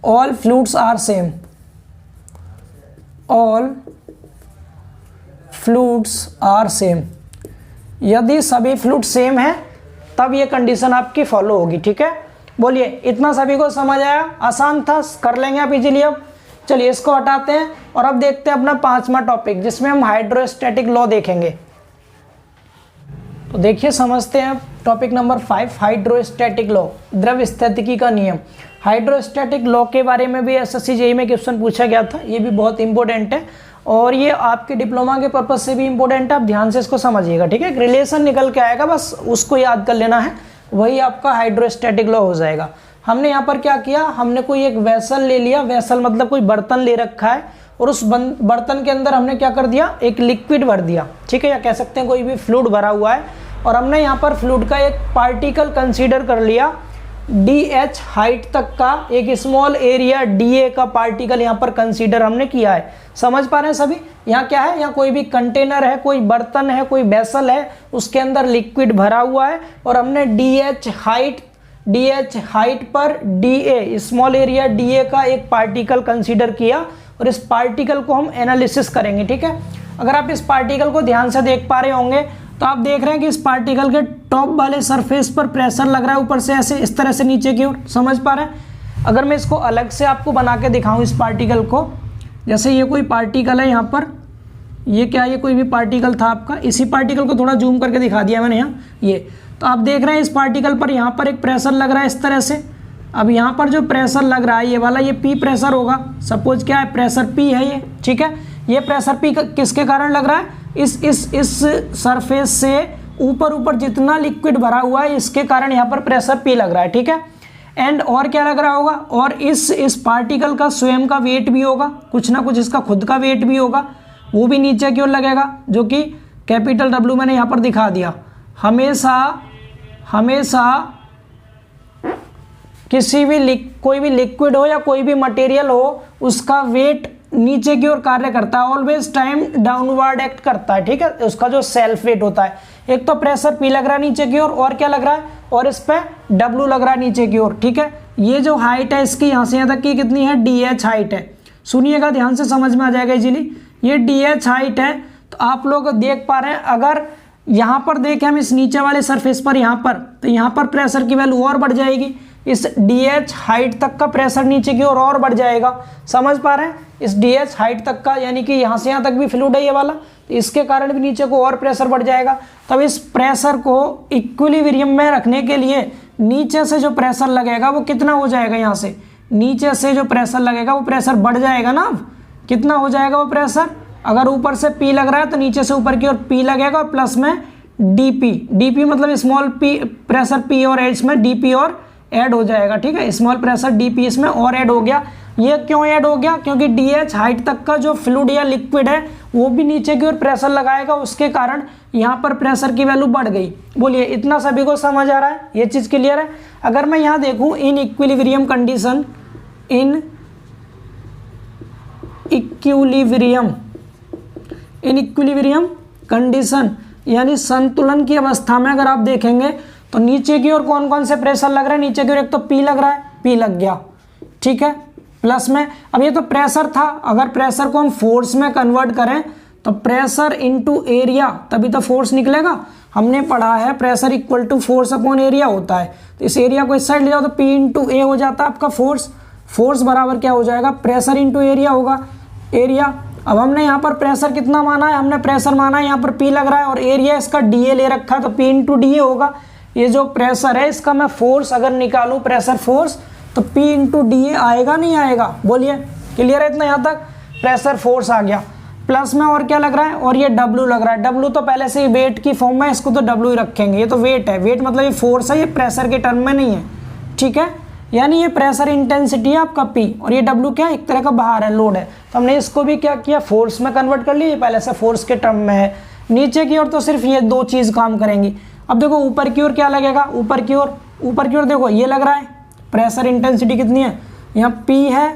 S1: all fluids are same, all fluids are same, यदि सभी फ्लूइड सेम है तब ये कंडीशन आपकी फॉलो होगी। ठीक है, बोलिए इतना सभी को समझ आया, आसान था, कर लेंगे आप इजीली। अब चलिए इसको हटाते हैं और अब देखते हैं अपना 5वां टॉपिक, जिसमें हम हाइड्रोस्टैटिक लॉ देखेंगे। तो देखिए समझते हैं टॉपिक नंबर 5, हाइड्रोस्टैटिक लॉ, द्रव स्थितिकी का नियम। हाइड्रोस्टैटिक लॉ के बारे में भी एसएससी जेईई में क्वेश्चन पूछा गया था, ये भी बहुत इंपॉर्टेंट है और ये आपके डिप्लोमा के पर्पज से भी इंपॉर्टेंट है। आप ध्यान से इसको समझिएगा। ठीक है, रिलेशन निकल के आएगा, बस उसको याद कर लेना है, वही आपका हाइड्रोस्टैटिक लॉ हो जाएगा। हमने यहाँ पर क्या किया, हमने कोई एक वेसल ले लिया, वेसल मतलब कोई बर्तन ले रखा है और उस बर्तन के अंदर हमने क्या कर दिया, एक लिक्विड भर दिया। ठीक है, या कह सकते हैं कोई भी फ्लूइड भरा हुआ है और हमने यहाँ पर फ्लूइड का एक पार्टिकल कंसीडर कर लिया, DH हाइट तक का एक स्मॉल एरिया DA का पार्टिकल यहाँ पर कंसीडर हमने किया है। समझ पा रहे हैं सभी? यहाँ क्या है, यहाँ कोई भी कंटेनर है, कोई बर्तन है, कोई वेसल है, उसके अंदर लिक्विड भरा हुआ है और हमने DH हाइट पर DA स्मॉल एरिया DA का एक पार्टिकल कंसीडर किया और इस पार्टिकल को हम एनालिसिस करेंगे। ठीक है, अगर आप इस पार्टिकल को ध्यान से देख पा रहे होंगे तो आप देख रहे हैं कि इस पार्टिकल के टॉप वाले सरफेस पर प्रेशर लग रहा है ऊपर से ऐसे, इस तरह से नीचे की ओर। समझ पा रहे हैं? अगर मैं इसको अलग से आपको बना के दिखाऊं इस पार्टिकल को, जैसे ये कोई पार्टिकल है यहाँ पर, ये क्या है, ये कोई भी पार्टिकल था आपका, इसी पार्टिकल को थोड़ा जूम करके दिखा दिया मैंने यहाँ, ये तो आप देख रहे हैं इस पार्टिकल पर यहाँ पर एक प्रेशर लग रहा है इस तरह से। अब यहाँ पर जो प्रेशर लग रहा है ये वाला, ये P प्रेशर होगा, सपोज क्या है, प्रेशर P है ये। ठीक है, ये प्रेशर P किसके कारण लग रहा है, इस सरफेस से ऊपर जितना लिक्विड भरा हुआ है इसके कारण यहाँ पर प्रेशर P लग रहा है। ठीक है, एंड और क्या लग रहा होगा, और इस पार्टिकल का स्वयं का वेट भी होगा, कुछ ना कुछ इसका खुद का वेट भी होगा, वो भी नीचे की ओर लगेगा, जो कि कैपिटल W मैंने यहाँ पर दिखा दिया। हमेशा किसी भी कोई भी लिक्विड हो या कोई भी मटेरियल हो, उसका वेट नीचे की ओर कार्य करता है, ऑलवेज टाइम डाउनवर्ड एक्ट करता है। ठीक है, उसका जो सेल्फ वेट होता है, एक तो प्रेशर P लग रहा है नीचे की ओर, और क्या लग रहा है, और इस पे W लग रहा है नीचे की ओर। ठीक है, ये जो हाइट है इसकी यहाँ से यहाँ तक की कितनी है, DH हाइट है। सुनिएगा ध्यान से, समझ में आ जाएगा इजीली। ये DH हाइट है, तो आप लोग देख पा रहे हैं, अगर यहाँ पर देखें हम इस नीचे वाले सरफेस पर, यहाँ पर, तो यहाँ पर प्रेशर की वैल्यू और बढ़ जाएगी, इस DH हाइट तक का प्रेशर नीचे की ओर और बढ़ जाएगा। समझ पा रहे हैं? इस DH हाइट तक का, यानी कि यहाँ से यहाँ तक भी फ्लूइड है ये वाला, तो इसके कारण भी नीचे को और प्रेशर बढ़ जाएगा। तब इस प्रेशर को इक्विलिब्रियम में रखने के लिए नीचे से जो प्रेशर लगेगा वो कितना हो जाएगा, यहाँ से नीचे से जो प्रेशर लगेगा वो प्रेशर बढ़ जाएगा ना। अब कितना हो जाएगा वो प्रेशर, अगर ऊपर से P लग रहा है तो नीचे से ऊपर की ओर P लगेगा, और प्लस में DP मतलब स्मॉल p प्रेशर P और इसमें DP और ऐड हो जाएगा। ठीक है, स्मॉल प्रेशर DP इसमें और ऐड हो गया। ये क्यों ऐड हो गया, क्योंकि DH हाइट तक का जो फ्लूइड या लिक्विड है वो भी नीचे की ओर प्रेशर लगाएगा, उसके कारण यहाँ पर प्रेशर की वैल्यू बढ़ गई। बोलिए इतना सभी को समझ आ रहा है, ये चीज़ क्लियर है। अगर मैं यहाँ देखूँ in equilibrium condition, in equilibrium condition यानी संतुलन की अवस्था में अगर आप देखेंगे तो नीचे की ओर कौन कौन से प्रेशर लग रहे हैं, नीचे की ओर एक तो P लग रहा है, P लग गया। ठीक है, प्लस में अब ये तो प्रेशर था, अगर प्रेशर को हम फोर्स में कन्वर्ट करें तो प्रेशर इनटू एरिया, तभी तो फोर्स निकलेगा। हमने पढ़ा है pressure equal to force upon area होता है, तो इस एरिया को इस साइड ले जाओ तो P इंटू ए हो जाता है आपका फोर्स। फोर्स बराबर क्या हो जाएगा, प्रेशर इंटू एरिया होगा, एरिया। अब हमने यहाँ पर प्रेशर कितना माना है, हमने प्रेशर माना है यहाँ पर P लग रहा है, और एरिया इसका DA ले रखा है, तो P इंटू DA होगा। ये जो प्रेशर है इसका मैं फोर्स अगर निकालूं, प्रेशर फोर्स, तो P इंटू DA आएगा नहीं आएगा, बोलिए क्लियर है इतना यहाँ तक। प्रेशर फोर्स आ गया, प्लस में और क्या लग रहा है, और ये W लग रहा है। W तो पहले से ही वेट की फॉर्म में, इसको तो W ही रखेंगे, ये तो वेट है, वेट मतलब ये फोर्स है, ये प्रेशर के टर्म में नहीं है। ठीक है, यानी ये प्रेशर इंटेंसिटी है आपका P, और ये W क्या है, एक तरह का बाहर है, लोड है, तो हमने इसको भी क्या किया, फोर्स में कन्वर्ट कर लिया, ये पहले से फोर्स के टर्म में है। नीचे की ओर तो सिर्फ ये दो चीज़ काम करेंगी। अब देखो ऊपर की ओर क्या लगेगा, ऊपर की ओर देखो ये लग रहा है, प्रेशर इंटेंसिटी कितनी है, यहाँ P है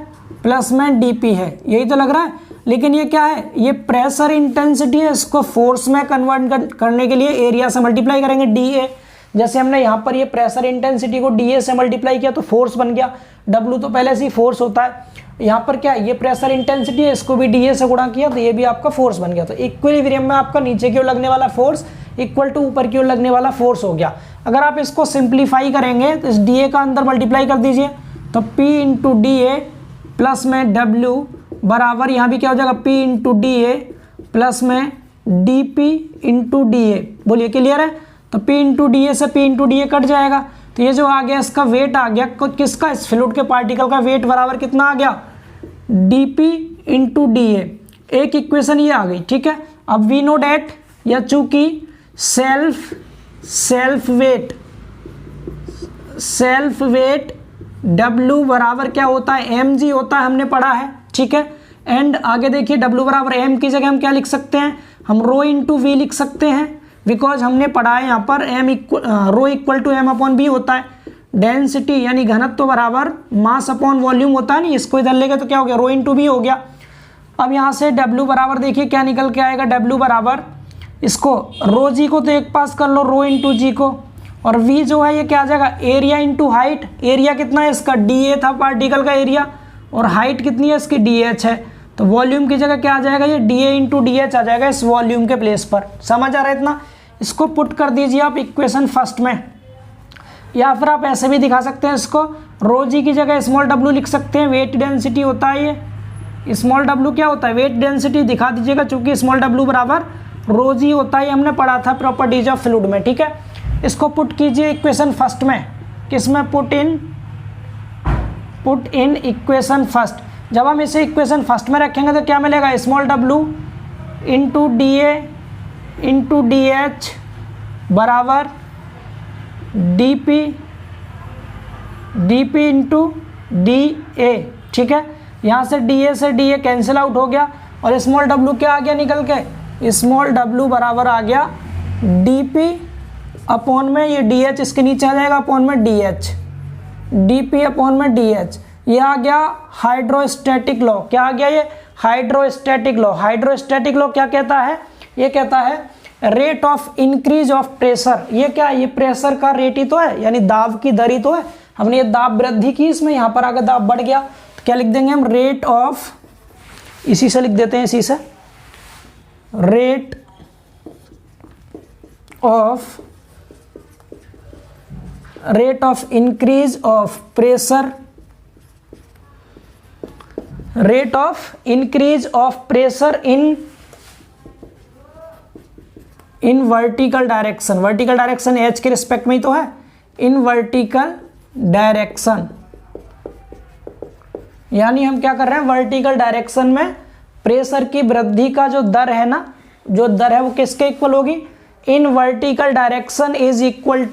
S1: प्लस में DP है, यही तो लग रहा है। लेकिन ये क्या है, ये प्रेशर इंटेंसिटी है, इसको फोर्स में कन्वर्ट करने के लिए एरिया से मल्टीप्लाई करेंगे, DA। जैसे हमने यहाँ पर ये प्रेशर इंटेंसिटी को DA से मल्टीप्लाई किया तो फोर्स बन गया। W तो पहले से ही फोर्स होता है, यहाँ पर क्या है, ये प्रेशर इंटेंसिटी है, इसको भी DA से गुणा किया तो ये भी आपका फोर्स बन गया। तो इक्विलिब्रियम में आपका नीचे की ओर लगने वाला फोर्स इक्वल टू ऊपर की ओर लगने वाला फोर्स हो गया। अगर आप इसको सिंप्लीफाई करेंगे तो इस DA का अंदर मल्टीप्लाई कर दीजिए, तो P इंटू DA प्लस में W बराबर, यहाँ भी क्या हो जाएगा, P इंटू DA प्लस में DP इंटू DA। बोलिए क्लियर है। तो P इंटू DA से P इंटू DA कट जाएगा, तो ये जो आ गया इसका वेट आ गया, किसका, इस फ्लूइड के पार्टिकल का वेट बराबर कितना आ गया, DP इंटू DA। एक इक्वेशन ये आ गई। ठीक है, अब वी नो डेट, या चूंकि सेल्फ वेट W बराबर क्या होता है, mg होता है, हमने पढ़ा है। ठीक है, एंड आगे देखिए W बराबर m की जगह हम क्या लिख सकते हैं, हम रो इंटू वी लिख सकते हैं, बिकॉज हमने पढ़ा है यहाँ पर rho equal to m upon B होता है। डेंसिटी यानी घनत्व बराबर मास अपॉन वॉल्यूम होता है, नहीं, इसको इधर लेके तो क्या हो गया, रो इंटू बी हो गया। अब यहाँ से W बराबर देखिए क्या निकल के आएगा, W बराबर, इसको रो जी को तो एक पास कर लो, रो इंटू जी को, और V जो है ये क्या आ जाएगा, एरिया इंटू हाइट। एरिया कितना है इसका, DA था पार्टिकल का एरिया, और हाइट कितनी है इसकी, DH है। तो वॉल्यूम की जगह क्या आ जाएगा, ये DA इंटू DH आ जाएगा इस वॉल्यूम के प्लेस पर। समझ आ रहा है इतना। इसको पुट कर दीजिए आप इक्वेशन फर्स्ट में, या फिर आप ऐसे भी दिखा सकते हैं इसको, रो जी की जगह स्मॉल w लिख सकते हैं, वेट डेंसिटी होता है ये, स्मॉल w क्या होता है, वेट डेंसिटी दिखा दीजिएगा, चूंकि स्मॉल w बराबर रो जी होता है, हमने पढ़ा था प्रॉपर्टीज ऑफ फ्लूइड में। ठीक है, इसको पुट कीजिए इक्वेशन फर्स्ट में, किसमें, पुट इन इक्वेशन फर्स्ट। जब हम इसे इक्वेशन फर्स्ट में रखेंगे तो क्या मिलेगा, small w into DA into DH बराबर DP इंटू DA। ठीक है, यहाँ से DA से DA कैंसिल आउट हो गया, और स्मॉल w क्या आ गया निकल के, स्मॉल w बराबर आ गया DP अपॉन में ये DH इसके नीचे आ जाएगा, अपॉन में DH, DP अपॉन में DH। ये आ गया हाइड्रोस्टैटिक लॉ। क्या आ गया, ये हाइड्रोस्टैटिक लॉ। हाइड्रोस्टैटिक लॉ क्या कहता है, ये कहता है rate of increase of pressure. ये क्या है, ये प्रेशर का रेट ही तो है, यानी दाब की दर ही तो है। हमने ये दाब वृद्धि की, इसमें यहाँ पर आगे दाब बढ़ गया, तो क्या लिख देंगे हम, रेट ऑफ, इसी से लिख देते हैं, इसी से, rate of increase of pressure, rate of increase of pressure in vertical direction. Vertical direction H के रिस्पेक्ट में ही तो है, इन वर्टिकल डायरेक्शन, यानी हम क्या कर रहे हैं, वर्टिकल डायरेक्शन में प्रेशर की वृद्धि का जो दर है ना, जो दर है वो किसके इक्वल होगी, in vertical direction is equal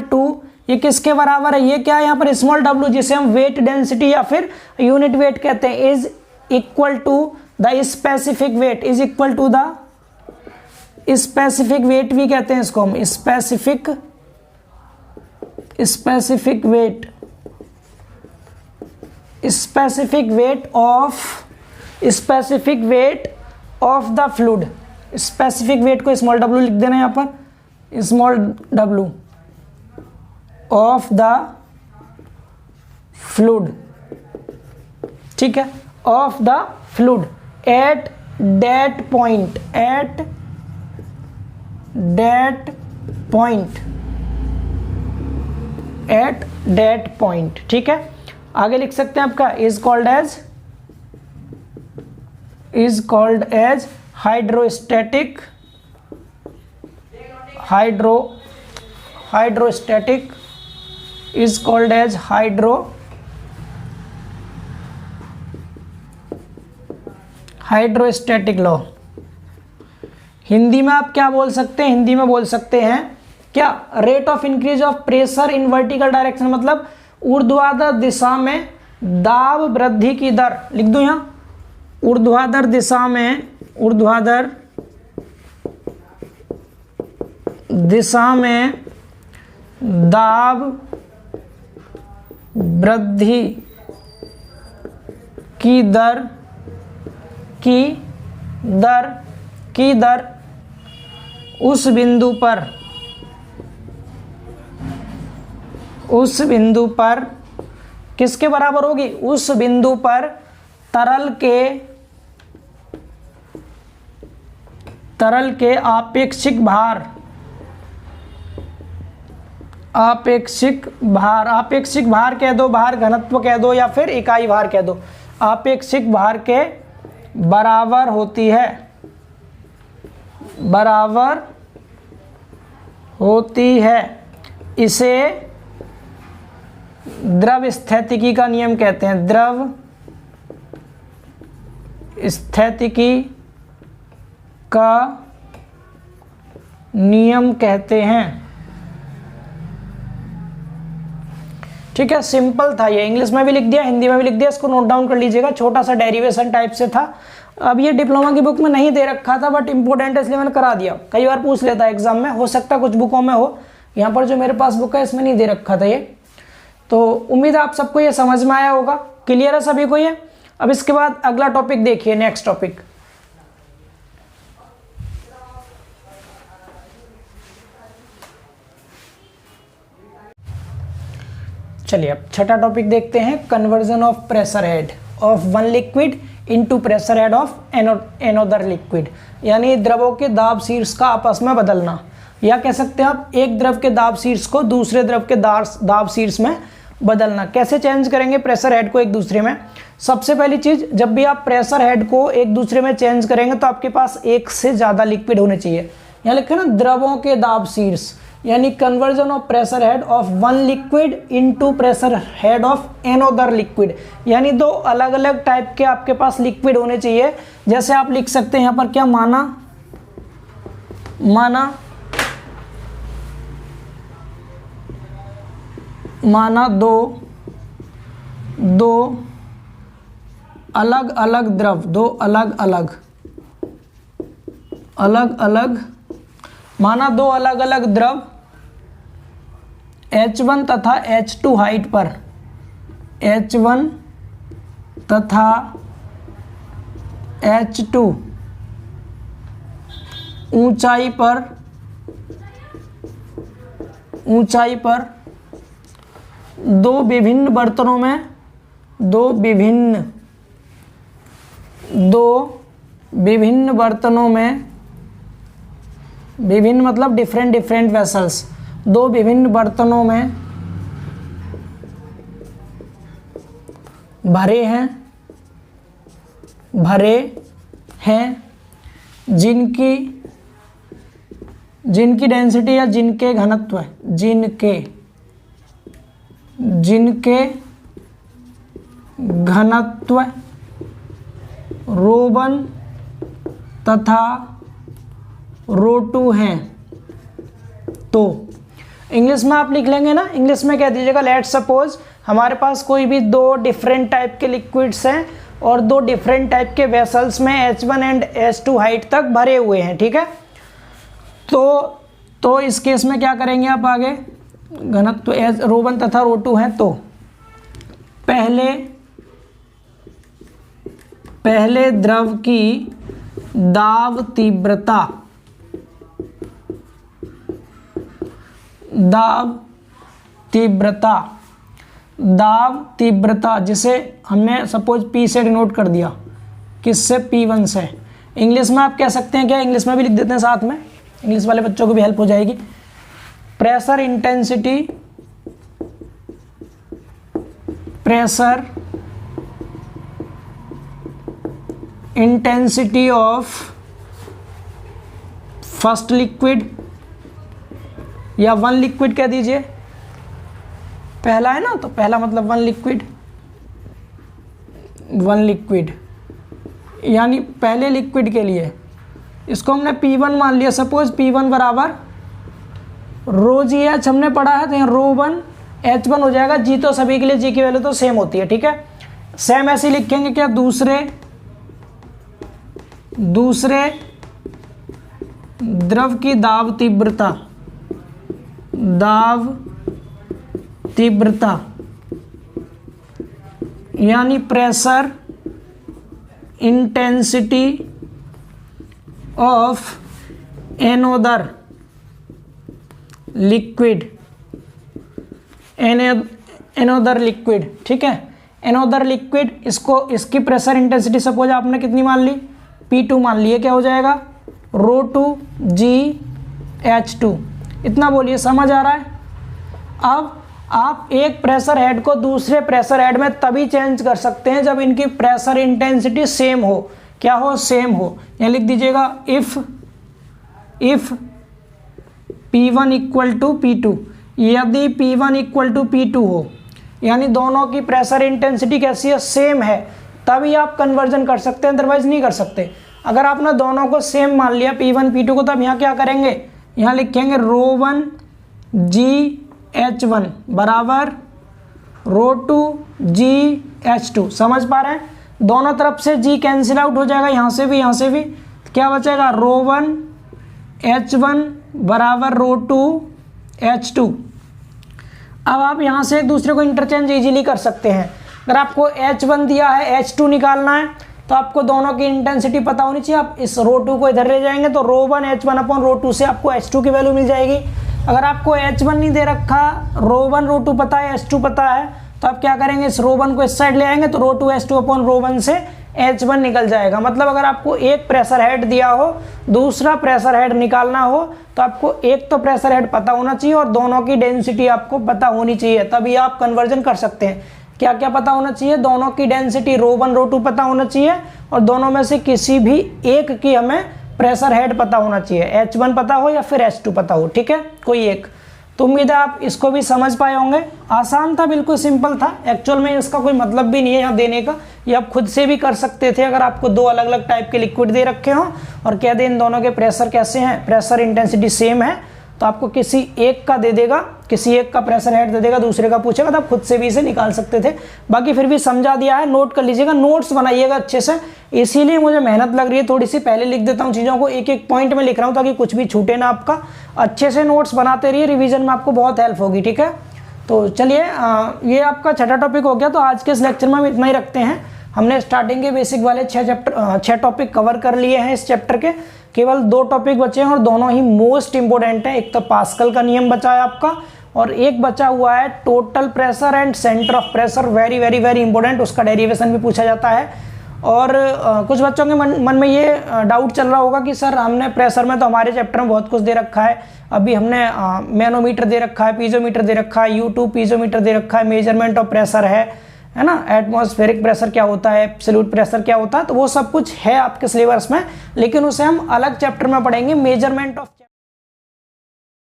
S1: to ये किसके बराबर है, ये क्या है यहाँ पर स्मॉल w, जिसे हम वेट डेंसिटी या फिर यूनिट वेट कहते हैं, is equal to the specific weight, is equal to the specific weight भी कहते हैं इसको हम, specific weight, specific weight of the fluid. Specific weight को स्मॉल w लिख देना यहाँ पर, small w of the fluid, ठीक है, of the fluid at that point, ठीक है। आगे लिख सकते हैं आपका is called as hydrostatic is called as hydrostatic law. Hindi में आप क्या बोल सकते हैं, हिंदी में बोल सकते हैं क्या, rate of increase of pressure in vertical direction, मतलब ऊर्ध्वाधर दिशा में दाब वृद्धि की दर, लिख दो यहां, ऊर्ध्वाधर दिशा में दाब वृद्धि की दर उस बिंदु पर किसके बराबर होगी, उस बिंदु पर तरल के आपेक्षिक भार कह दो, भार घनत्व कह दो, या फिर इकाई भार कह दो, आपेक्षिक भार के बराबर होती है। इसे द्रव स्थितिकी का नियम कहते हैं, द्रव स्थितिकी का नियम कहते हैं, ठीक है। सिंपल था ये, इंग्लिश में भी लिख दिया, हिंदी में भी लिख दिया, इसको नोट डाउन कर लीजिएगा, छोटा सा डेरिवेशन टाइप से था। अब ये डिप्लोमा की बुक में नहीं दे रखा था, बट इंपॉर्टेंट है इसलिए मैंने करा दिया, कई बार पूछ लेता है एग्जाम में, हो सकता है कुछ बुकों में हो, यहाँ पर जो मेरे पास बुक है इसमें नहीं दे रखा था ये। तो उम्मीद है आप सबको ये समझ में आया होगा, क्लियर है सभी को ये। अब इसके बाद अगला टॉपिक देखिए, नेक्स्ट टॉपिक, चलिए अब छठा टॉपिक देखते हैं, conversion of pressure head of one liquid into pressure head of another liquid, यानी द्रवों के दाब शीर्ष का आपस में बदलना, या कह सकते हैं आप एक द्रव के दाब शीर्ष को दूसरे द्रव के दाब शीर्ष में बदलना। कैसे चेंज करेंगे प्रेशर हेड को एक दूसरे में, सबसे पहली चीज, जब भी आप प्रेशर हेड को एक दूसरे में चेंज करेंगे तो आपके पास एक से ज्यादा लिक्विड होने चाहिए। यहाँ लिखे ना द्रवों के दाब शीर्ष, यानी conversion of pressure head of one liquid into pressure head of another liquid, यानी दो अलग अलग टाइप के आपके पास लिक्विड होने चाहिए। जैसे आप लिख सकते हैं यहाँ पर क्या, माना दो अलग अलग द्रव, माना दो अलग अलग द्रव H1 तथा H2 हाइट पर, H1 तथा H2 ऊंचाई पर दो विभिन्न बर्तनों में, दो विभिन्न बर्तनों में, विभिन्न मतलब डिफरेंट वेसल्स, दो विभिन्न बर्तनों में भरे हैं जिनकी जिनकी डेंसिटी या जिनके घनत्व, जिनके घनत्व ρ1 तथा ρ2 हैं। तो इंग्लिश में आप लिख लेंगे ना, इंग्लिश में कह दीजिएगा लेट्स सपोज हमारे पास कोई भी दो डिफरेंट टाइप के लिक्विड्स हैं और दो डिफरेंट टाइप के वेसल्स में H1 एंड H2 हाइट तक भरे हुए हैं, ठीक है। तो इस केस में क्या करेंगे आप आगे, घनत्व ρ1 तथा ρ2 हैं, तो पहले द्रव की दाब तीव्रता जिसे हमने सपोज P से डिनोट कर दिया, किससे, P1 से। इंग्लिश में आप कह सकते हैं क्या, इंग्लिश में भी लिख देते हैं साथ में, इंग्लिश वाले बच्चों को भी हेल्प हो जाएगी। Pressure intensity of first liquid या वन लिक्विड कह दीजिए, पहला है ना, तो पहला मतलब वन लिक्विड यानी पहले लिक्विड के लिए इसको हमने P1 मान लिया। सपोज P1 बराबर ρgH हमने पढ़ा है, तो यहाँ ρ1 H1 हो जाएगा। जी तो सभी के लिए जी की वैल्यू तो सेम होती है, ठीक है। सेम ऐसे लिखेंगे क्या, दूसरे द्रव की दाब तीव्रता यानी pressure intensity of another liquid, ठीक है। एनोदर लिक्विड, इसकी प्रेशर इंटेंसिटी सपोज आपने कितनी मान ली, P2 मान लिए, क्या हो जाएगा, ρ2GH2। इतना बोलिए, समझ आ रहा है। अब आप एक प्रेशर हेड को दूसरे प्रेशर हेड में तभी चेंज कर सकते हैं जब इनकी प्रेशर इंटेंसिटी सेम हो। क्या हो, सेम हो। यहाँ लिख दीजिएगा if P1 equal to P2, यदि P1 इक्वल टू P2 हो, यानी दोनों की प्रेशर इंटेंसिटी कैसी है, सेम है, तभी आप कन्वर्जन कर सकते हैं, अदरवाइज नहीं कर सकते। अगर आपने दोनों को सेम मान लिया P1 P2 को, तब यहाँ क्या करेंगे, यहाँ लिखेंगे ρ1GH1 बराबर ρ2GH2। समझ पा रहे हैं, दोनों तरफ से G कैंसिल आउट हो जाएगा, यहाँ से भी क्या बचेगा, ρ1H1 बराबर ρ2H2। अब आप यहाँ से एक दूसरे को इंटरचेंज इजीली कर सकते हैं। अगर आपको H1 दिया है, H2 निकालना है, तो आपको दोनों की इंटेंसिटी पता होनी चाहिए। आप इस ρ2 को इधर ले जाएंगे तो ρ1H1 अपॉन ρ2 से आपको H2 की वैल्यू मिल जाएगी। अगर आपको H1 नहीं दे रखा, ρ1 ρ2 पता है, H2 पता है, तो आप क्या करेंगे, इस ρ1 को इस साइड ले आएंगे तो ρ2H2 अपॉन ρ1 से H1 निकल जाएगा। मतलब अगर आपको एक प्रेशर हेड दिया हो, दूसरा प्रेशर हेड निकालना हो, तो आपको एक तो प्रेशर हेड पता होना चाहिए और दोनों की डेंसिटी आपको पता होनी चाहिए, तभी आप कन्वर्जन कर सकते हैं। क्या क्या पता होना चाहिए, दोनों की डेंसिटी ρ1 ρ2 पता होना चाहिए और दोनों में से किसी भी एक की हमें प्रेशर हेड पता होना चाहिए, H1 पता हो या फिर H2 पता हो, ठीक है, कोई एक। तो उम्मीद है आप इसको भी समझ पाए होंगे। आसान था, बिल्कुल सिंपल था। एक्चुअल में इसका कोई मतलब भी नहीं है यहाँ देने का, ये आप खुद से भी कर सकते थे। अगर आपको दो अलग अलग टाइप के लिक्विड दे रखे हों और कह दें इन दोनों के प्रेशर कैसे हैं, प्रेशर इंटेंसिटी सेम है, तो आपको किसी एक का दे देगा, किसी एक का प्रेशर हेड दे देगा, दूसरे का पूछेगा, तो आप खुद से भी इसे निकाल सकते थे। बाकी फिर भी समझा दिया है, नोट कर लीजिएगा, नोट्स बनाइएगा अच्छे से। इसीलिए मुझे मेहनत लग रही है थोड़ी सी, पहले लिख देता हूँ चीज़ों को, एक एक पॉइंट में लिख रहा हूँ ताकि कुछ भी छूटे ना आपका। अच्छे से नोट्स बनाते रहिए, रिवीजन में आपको बहुत हेल्प होगी, ठीक है। तो चलिए, ये आपका छठा टॉपिक हो गया। तो आज के इस लेक्चर में हम इतना ही रखते हैं। हमने स्टार्टिंग के बेसिक वाले 6 टॉपिक कवर कर लिए हैं इस चैप्टर के। केवल 2 टॉपिक बचे हैं और दोनों ही मोस्ट इंपॉर्टेंट हैं। एक तो पास्कल का नियम बचा है आपका और एक बचा हुआ है total pressure and centre of pressure, very very very important, उसका डेरिवेशन भी पूछा जाता है। और कुछ बच्चों के मन में ये डाउट चल रहा होगा कि सर हमने प्रेशर में तो हमारे चैप्टर में बहुत कुछ दे रखा है, अभी हमने मैनोमीटर दे रखा है, पीजोमीटर दे रखा है, U2 पीजोमीटर दे रखा है, मेजरमेंट ऑफ प्रेशर है ना, एटमॉस्फेरिक प्रेशर क्या होता है, एब्सोल्यूट प्रेशर क्या होता है, तो वो सब कुछ है आपके सिलेबस में, लेकिन उसे हम अलग चैप्टर में पढ़ेंगे, मेजरमेंट ऑफ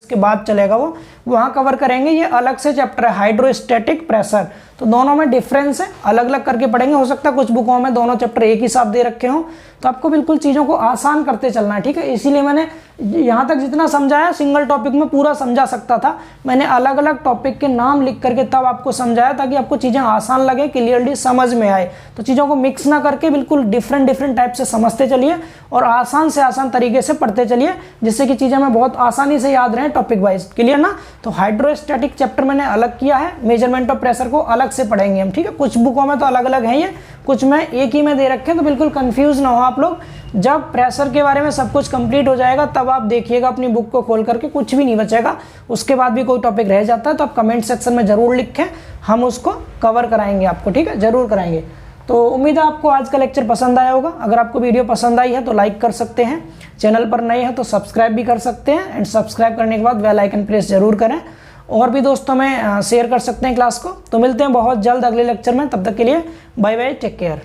S1: इसके बाद चलेगा वो वहाँ कवर करेंगे। ये अलग से चैप्टर है हाइड्रोस्टैटिक प्रेशर, तो दोनों में डिफरेंस है, अलग अलग करके पढ़ेंगे। हो सकता है कुछ बुकों में दोनों चैप्टर एक ही साथ दे रखे हों, तो आपको बिल्कुल चीज़ों को आसान करते चलना है, ठीक है। इसीलिए मैंने यहाँ तक जितना समझाया सिंगल टॉपिक में पूरा समझा सकता था, मैंने अलग अलग टॉपिक के नाम लिख करके तब आपको समझाया ताकि आपको चीज़ें आसान लगे, क्लियरली समझ में आए। तो चीज़ों को मिक्स ना करके बिल्कुल डिफरेंट टाइप से समझते चलिए और आसान से आसान तरीके से पढ़ते चलिए, जिससे कि चीज़ें हमें बहुत आसानी से याद रहें टॉपिक वाइज। क्लियर ना? तो हाइड्रोस्टैटिक चैप्टर मैंने अलग किया है, मेजरमेंट ऑफ प्रेशर को अलग से पढ़ेंगे हम, ठीक है। कुछ बुकों में तो अलग अलग है ये, कुछ में एक ही में दे रखे हैं, तो बिल्कुल कंफ्यूज ना हो आप लोग। जब प्रेशर के बारे में सब कुछ कंप्लीट हो जाएगा तब आप देखिएगा अपनी बुक को खोल करके, कुछ भी नहीं बचेगा। उसके बाद भी कोई टॉपिक रह जाता है तो आप कमेंट सेक्शन में जरूर लिखें, हम उसको कवर कराएंगे आपको, ठीक है, जरूर कराएंगे। तो उम्मीद है आपको आज का लेक्चर पसंद आया होगा। अगर आपको वीडियो पसंद आई है तो लाइक कर सकते हैं, चैनल पर नए हैं तो सब्सक्राइब भी कर सकते हैं, एंड सब्सक्राइब करने के बाद बेल आइकन प्रेस जरूर करें, और भी दोस्तों में शेयर कर सकते हैं क्लास को। तो मिलते हैं बहुत जल्द अगले लेक्चर में, तब तक के लिए बाय बाय, टेक केयर।